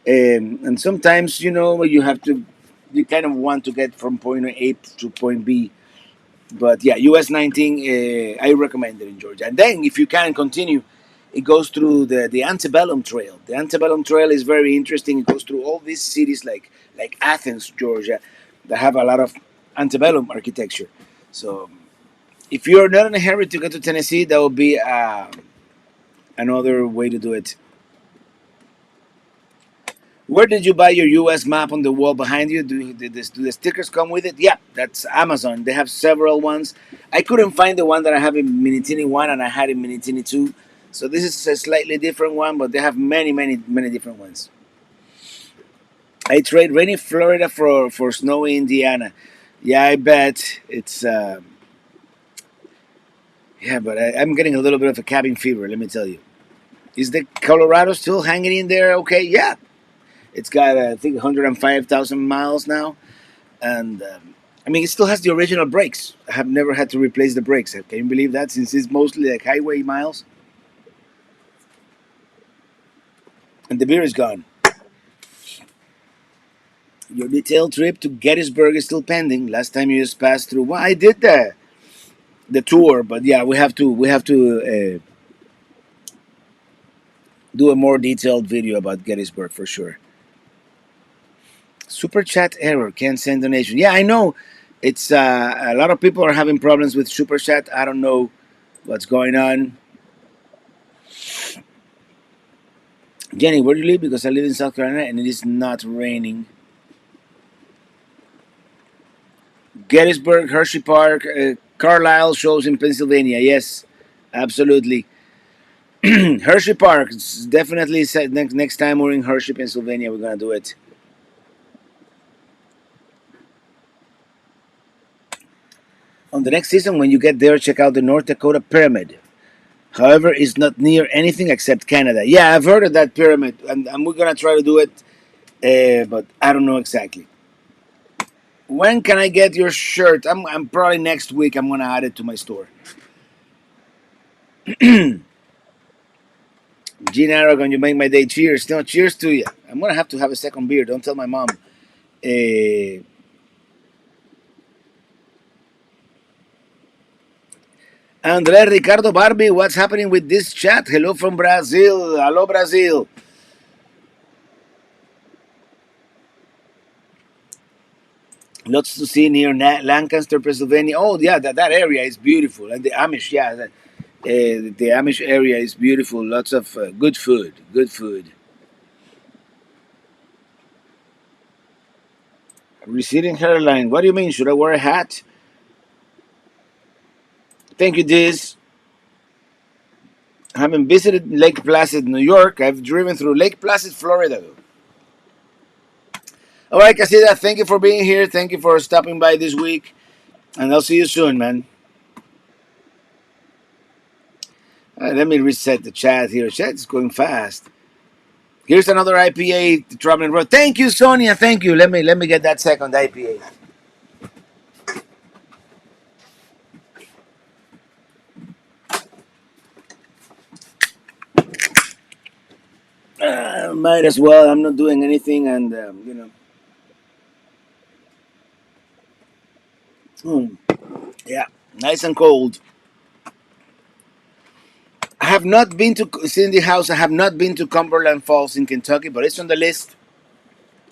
and sometimes you have to, you kind of want to get from point A to point B. But yeah, US 19, I recommend it in Georgia. And then if you can continue, it goes through the Antebellum Trail. The Antebellum Trail is very interesting. It goes through all these cities like Athens, Georgia, that have a lot of antebellum architecture. So if you're not in a hurry to go to Tennessee, that would be another way to do it. Where did you buy your US map on the wall behind you? Do the stickers come with it? Yeah, that's Amazon. They have several ones. I couldn't find the one that I have in Minitini 1 and I had in Minitini 2. So this is a slightly different one, but they have many, many, many different ones. I trade rainy Florida for snowy Indiana. Yeah, I bet. Yeah, but I'm getting a little bit of a cabin fever, let me tell you. Is the Colorado still hanging in there? Okay, yeah. It's got, I think, 105,000 miles now. And I mean, it still has the original brakes. I have never had to replace the brakes. Can you believe that? Since it's mostly like highway miles, and the beer is gone. Your detailed trip to Gettysburg is still pending. Last time you just passed through. Well, I did the tour, but yeah, we have to do a more detailed video about Gettysburg for sure. Super chat error. Can't send donation. Yeah, I know. It's a lot of people are having problems with super chat. I don't know what's going on. Jenny, where do you live? Because I live in South Carolina and it is not raining. Gettysburg, Hershey Park, Carlisle shows in Pennsylvania. Yes, absolutely. Hershey Park. It's definitely set next time we're in Hershey, Pennsylvania. We're gonna do it. On the next season, when you get there, check out the North Dakota Pyramid. However, it's not near anything except Canada. Yeah, I've heard of that pyramid, and we're gonna try to do it, but I don't know exactly. When can I get your shirt? I'm probably next week. I'm gonna add it to my store. Gene Aragon, you make my day. Cheers. No, cheers to you. I'm gonna have to have a second beer. Don't tell my mom. Uh, Andre Ricardo Barbie, what's happening with this chat? Hello from Brazil. Hello, Brazil. Lots to see near Lancaster, Pennsylvania. Oh, yeah, that area is beautiful. And the Amish, yeah, the Amish area is beautiful. Lots of good food. Good food. Receding hairline. What do you mean? Should I wear a hat? Thank you, Diz. I haven't visited Lake Placid, New York. I've driven through Lake Placid, Florida. All right, Casida, thank you for being here. Thank you for stopping by this week. And I'll see you soon, man. Let me reset the chat here. Chat is going fast. Here's another IPA traveling road. Thank you, Sonia. Thank you. Let me get that second IPA. Might as well. I'm not doing anything, and yeah. nice and cold. I have not been to Cindy House. I have not been to Cumberland Falls in Kentucky, but it's on the list,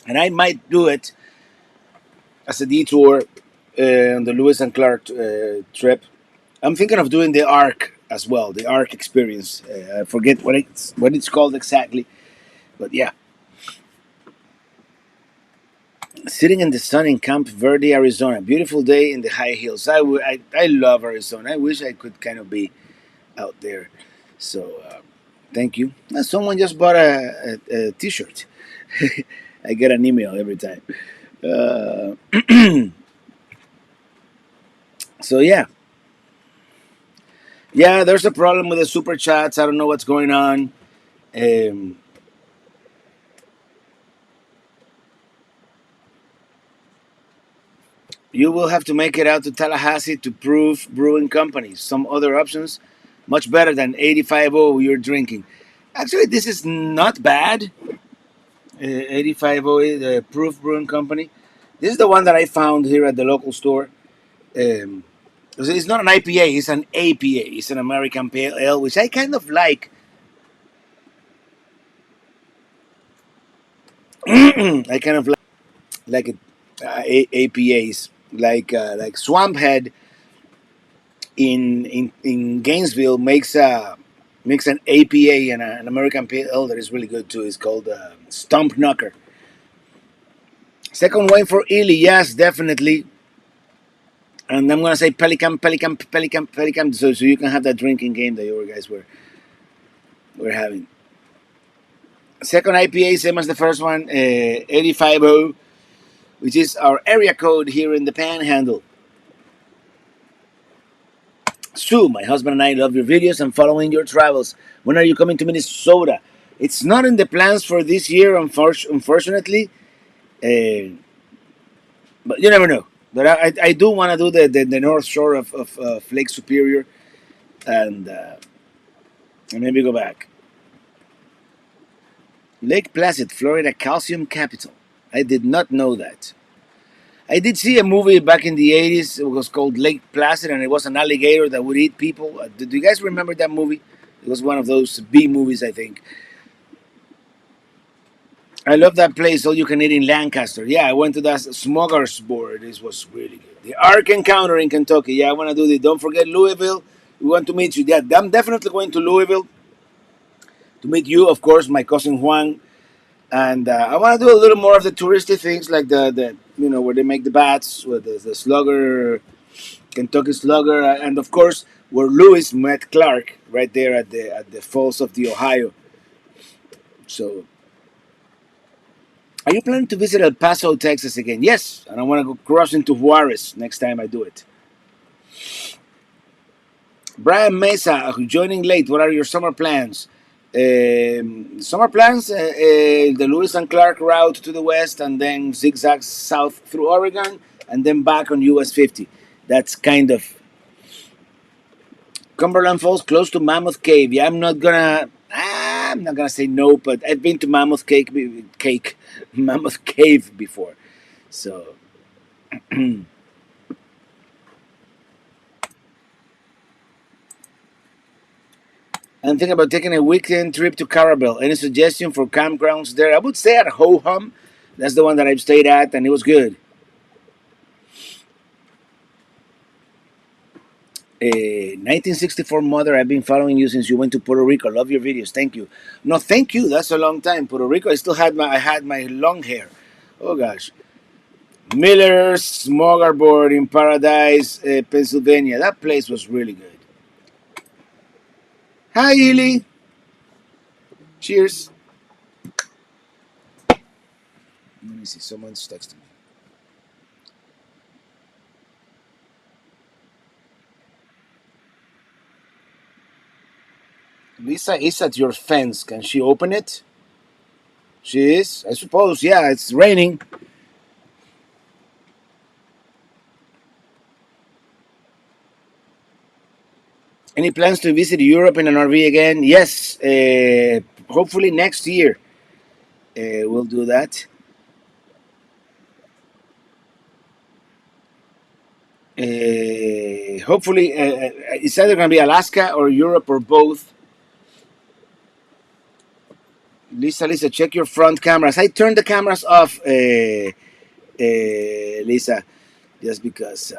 and I might do it as a detour on the Lewis and Clark trip. I'm thinking of doing the Arc as well, the Arc experience. I forget what it's called exactly, but yeah, sitting in the sun in Camp Verde, Arizona. Beautiful day in the high hills. I love Arizona. I wish I could kind of be out there. So thank you. Someone just bought a T-shirt. I get an email every time. Uh, so yeah, yeah. There's a problem with the super chats. I don't know what's going on. Um, you will have to make it out to Tallahassee to prove brewing companies. Some other options, much better than 85.0 you're drinking. Actually, this is not bad. 85.0, the Proof Brewing Company. This is the one that I found here at the local store. Um, it's not an IPA, it's an APA. It's an American Pale Ale, which I kind of like. I kind of like it, APAs, like Swamphead in Gainesville makes an APA and an American Pale Ale that is really good too. It's called Stump Knocker. Second wine for Ely, yes, definitely. And I'm gonna say Pelicamp, Pelicamp, Pelicamp, Pelicamp, so you can have that drinking game that you guys were having. Second IPA, same as the first one, 85.0, which is our area code here in the Panhandle. Sue, my husband and I love your videos and following your travels. When are you coming to Minnesota? It's not in the plans for this year, unfortunately, uh, but you never know. But I do want to do the North Shore of Lake Superior and maybe go back. Lake Placid, Florida, calcium capital. I did not know that. I did see a movie back in the 80s. It was called Lake Placid, and it was an alligator that would eat people. Do you guys remember that movie? It was one of those B movies, I think. I love that place, all you can eat in Lancaster. Yeah, I went to that smorgasbord. This was really good. The Ark Encounter in Kentucky. Yeah, I want to do this. Don't forget Louisville. We want to meet you. Yeah, I'm definitely going to Louisville to meet you, of course, my cousin Juan. And I want to do a little more of the touristy things, like the where they make the bats with the slugger, Kentucky slugger, and of course where Lewis met Clark right there at the falls of the Ohio. So, are you planning to visit El Paso, Texas again? Yes, and I want to go cross into Juarez next time I do it. Brian Mesa, joining late. What are your summer plans? Summer plans: the Lewis and Clark route to the west, and then zigzag south through Oregon, and then back on US 50. That's kind of Cumberland Falls, close to Mammoth Cave. Yeah, I'm not gonna say no, but I've been to Mammoth Cave before. So I'm thinking about taking a weekend trip to Carabel. Any suggestion for campgrounds there? I would stay at Ho Hum. That's the one that I've stayed at, and it was good. 1964 mother, I've been following you since you went to Puerto Rico. Love your videos. Thank you. No, thank you. That's a long time. Puerto Rico, I had my long hair. Oh gosh. Miller's Smorgasbord in Paradise, Pennsylvania. That place was really good. Hi, Ely. Cheers. Let me see. Someone's texting me. Lisa is at your fence. Can she open it? She is? I suppose. Yeah, it's raining. Any plans to visit Europe in an RV again? Yes. Hopefully next year we'll do that. Hopefully, it's either going to be Alaska or Europe or both. Lisa, check your front cameras. I turned the cameras off, Lisa, just because.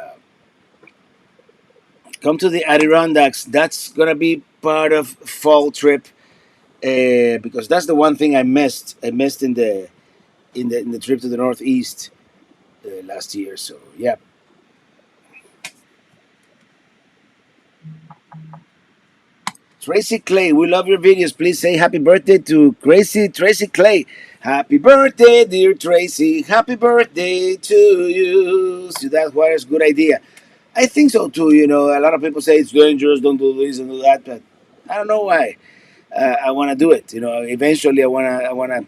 Come to the Adirondacks. That's going to be part of fall trip because that's the one thing I missed. I missed in the trip to the Northeast last year. So yeah. Tracy Clay, we love your videos. Please say happy birthday to Tracy Clay. Happy birthday, dear Tracy. Happy birthday to you. So that was a good idea. I think so too. You know, a lot of people say it's dangerous, don't do this and do that, but I don't know why. I want to do it. You know, eventually no, and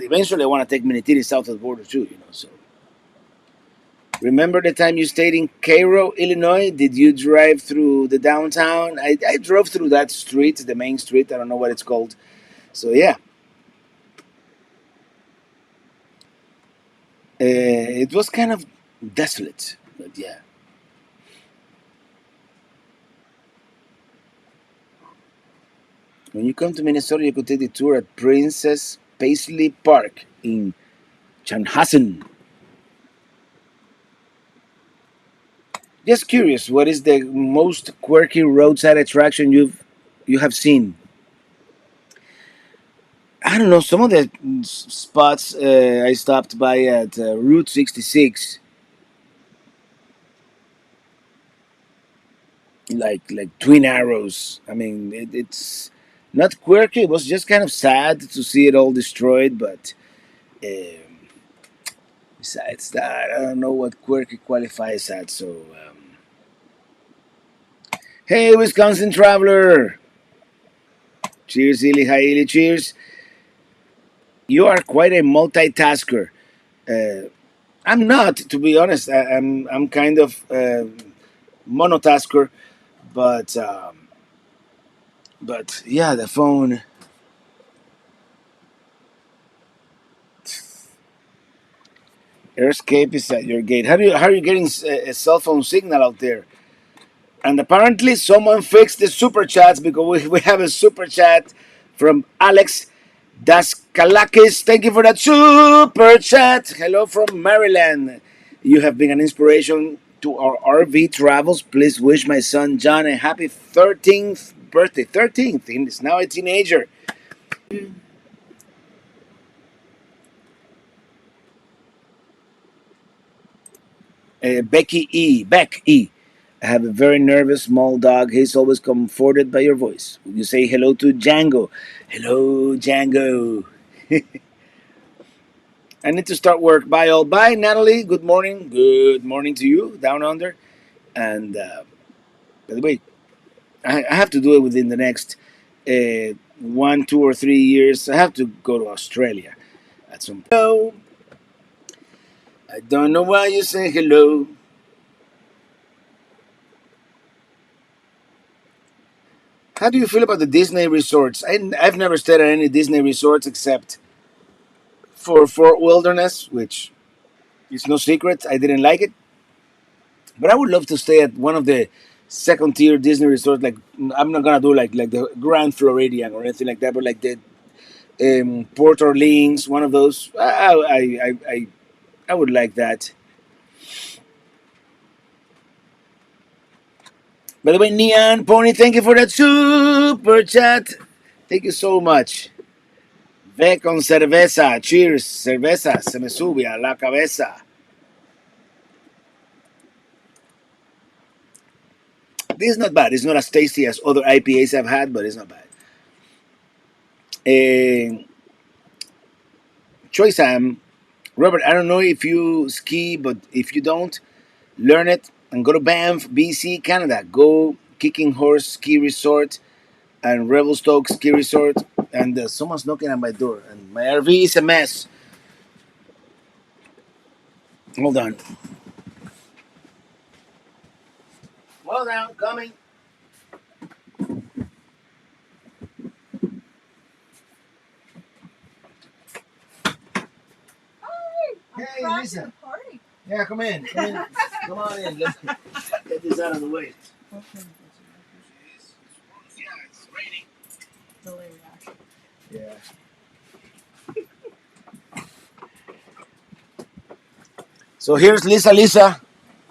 eventually I want to take Minitiri south of the border too. You know, so. Remember the time you stayed in Cairo, Illinois? Did you drive through the downtown? I drove through that street, the main street. I don't know what it's called. So yeah, it was kind of desolate, but yeah. When you come to Minnesota, you could take the tour at Princess Paisley Park in Chanhassen. Just curious, what is the most quirky roadside attraction you have seen? I don't know. Some of the spots I stopped by at Route 66, like Twin Arrows. I mean, it's not quirky. It was just kind of sad to see it all destroyed. But besides that, I don't know what quirky qualifies at. So, hey, Wisconsin traveler! Cheers, Ili. Hi, Ili. Cheers. You are quite a multitasker. Uh, I'm not, to be honest. I'm kind of monotasker, but yeah, the phone. Airscape is at your gate. How are you getting a cell phone signal out there? And apparently, someone fixed the super chats because we have a super chat from Alex Daskalakis. Thank you for that super chat. Hello from Maryland. You have been an inspiration to our RV travels. Please wish my son John a happy 13th birthday. 13th. He's now a teenager. Becky E. Beck E. I have a very nervous small dog. He's always comforted by your voice. You say hello to Django. Hello, Django. I need to start work. Bye, all. Bye, Natalie. Good morning. Good morning to you down under. And by the way, I have to do it within the next 1, 2, or 3 years. I have to go to Australia at some point. Hello. I don't know why you say hello. How do you feel about the Disney resorts? I've never stayed at any Disney resorts except for Fort Wilderness, which is no secret. I didn't like it, but I would love to stay at one of the second tier Disney resorts. Like I'm not gonna do like the Grand Floridian or anything like that, but like the Port Orleans, one of those. I would like that. By the way, Neon Pony, thank you for that super chat. Thank you so much. Ve con cerveza. Cheers. Cerveza. Se me sube a la cabeza. This is not bad. It's not as tasty as other IPAs I've had, but it's not bad. Uh, Choice Sam. Robert, I don't know if you ski, but if you don't, learn it and go to Banff, BC, Canada. Go Kicking Horse Ski Resort and Revelstoke Ski Resort. And someone's knocking at my door, and my RV is a mess. Hold on. Hold on, coming. Hey, Lisa. Yeah, come in. Come in. Come on in. Let's get this out of the way. Yeah, it's raining. Delay reaction. Yeah. So here's Lisa.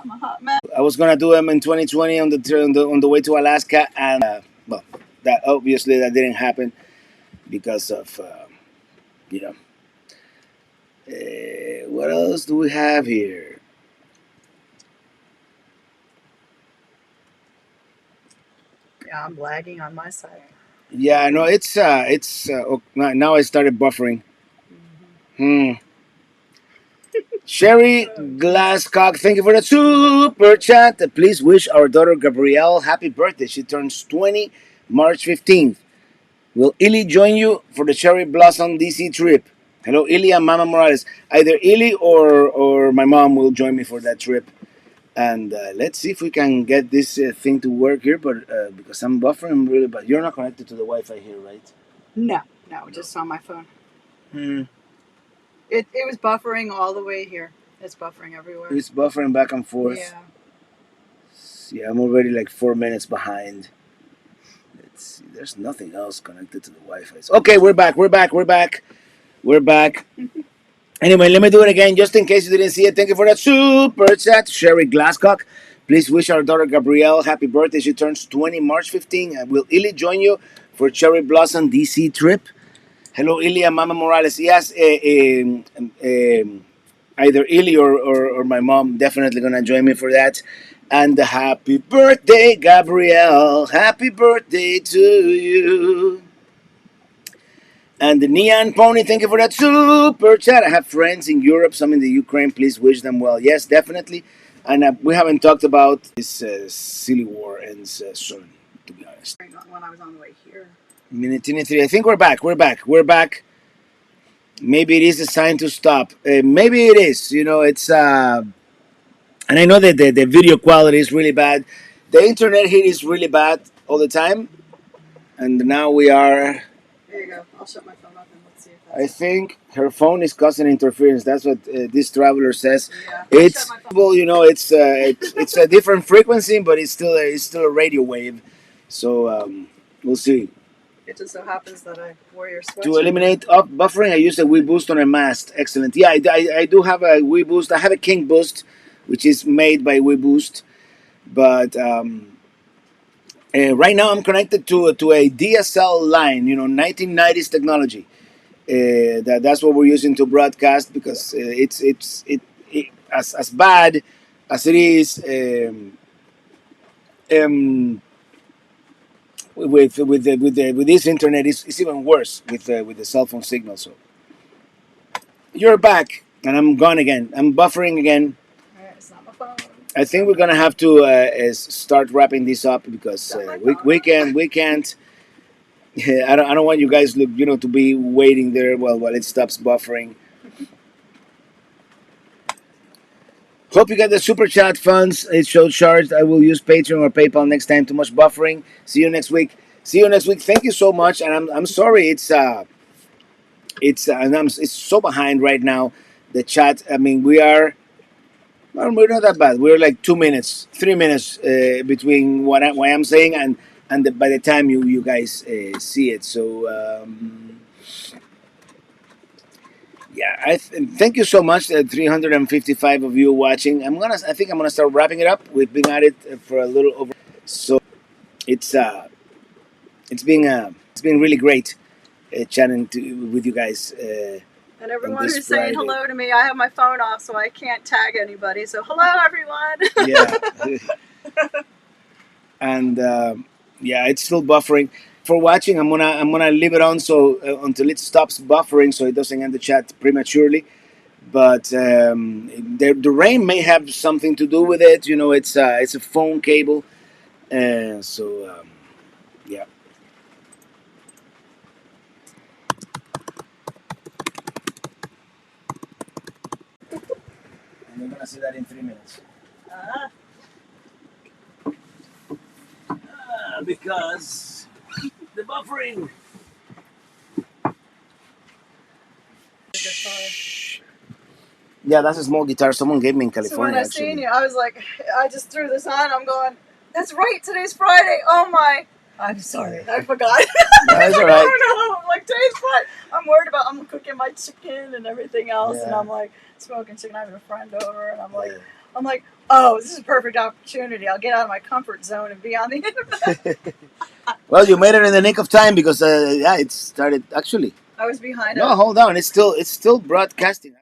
I'm a hot mess. I was gonna do them in 2020 on the way to Alaska, and well, that obviously that didn't happen because of you know. What else do we have here? Yeah, I'm lagging on my side. Yeah, no, it's now I started buffering. Hmm. Sherry Glasscock, thank you for the super chat. Please wish our daughter Gabrielle happy birthday. She turns 20 March 15th. Will Illy join you for the Cherry Blossom DC trip? Hello, Illy and Mama Morales. Either Illy or my mom will join me for that trip. And let's see if we can get this thing to work here. But because I'm buffering really bad. You're not connected to the Wi-Fi here, right? No, just on my phone. Hmm. It was buffering all the way here. It's buffering everywhere. It's buffering back and forth. Yeah. Yeah, I'm already like 4 minutes behind. Let's see. There's nothing else connected to the Wi-Fi. Okay, we're back. Anyway, let me do it again just in case you didn't see it. Thank you for that super chat, Sherry Glasscock. Please wish our daughter Gabrielle happy birthday. She turns 20 March 15. Will Illy join you for Cherry Blossom DC trip? Hello, Illy and Mama Morales. Yes, either Illy or my mom definitely gonna join me for that. And happy birthday, Gabrielle. Happy birthday to you. And the Neon Pony, thank you for that super chat. I have friends in Europe, some in the Ukraine. Please wish them well. Yes, definitely. And we haven't talked about this silly war ends soon, to be honest. When I was on the way here. Minute 3. I think we're back. Maybe it is a sign to stop. Maybe it is. You know, it's. And I know that the video quality is really bad. The internet here is really bad all the time. And now we are. There you go. I'll shut my phone off and let's see if I think her phone is causing interference. That's what this traveler says. Yeah. It's well, you know, it's a different frequency, but it's still a radio wave. So we'll see. It just so happens that I wore your sweatshirt. To eliminate up buffering, I use a Wii Boost on a mast. Excellent. Yeah, I do have a Wii Boost. I have a King Boost, which is made by Wii Boost, but. Right now, I'm connected to a DSL line, 1990s technology. That's what we're using to broadcast because as bad as it is with this internet, it's even worse with the cell phone signal. So you're back, and I'm gone again. I'm buffering again. It's not my phone. I think we're gonna have to start wrapping this up because we can't. I don't want you guys to be waiting there while it stops buffering. Hope you got the super chat funds. It showed charged. I will use Patreon or PayPal next time. Too much buffering. See you next week. Thank you so much. And I'm sorry. It's so behind right now. The chat. I mean, we're not that bad. We're like 2 minutes, 3 minutes between what I'm saying and by the time you guys see it. So yeah, thank you so much. 355 of you watching. I think I'm gonna start wrapping it up. We've been at it for a little over. So it's been really great chatting with you guys. And everyone who's saying hello to me, I have my phone off, so I can't tag anybody. So hello, everyone. Yeah. And yeah, it's still buffering. For watching, I'm gonna leave it on so until it stops buffering, so it doesn't end the chat prematurely. But the rain may have something to do with it. It's a phone cable, so yeah. And we're gonna see that in 3 minutes. Because the buffering. Yeah, that's a small guitar someone gave me in California. So when I actually. seen you, I was like, I just threw this on. I'm going, that's right, today's Friday. Oh my. I'm sorry, I forgot. That's all right. Oh no, I'm like, today's Friday. I'm worried about, I'm cooking my chicken and everything else. Yeah. And I'm like, smoking chicken. I have a friend over and I'm like, oh, this is a perfect opportunity. I'll get out of my comfort zone and be on the internet. Well, you made it in the nick of time because yeah, it started actually. I was behind. No, hold on. It's still broadcasting.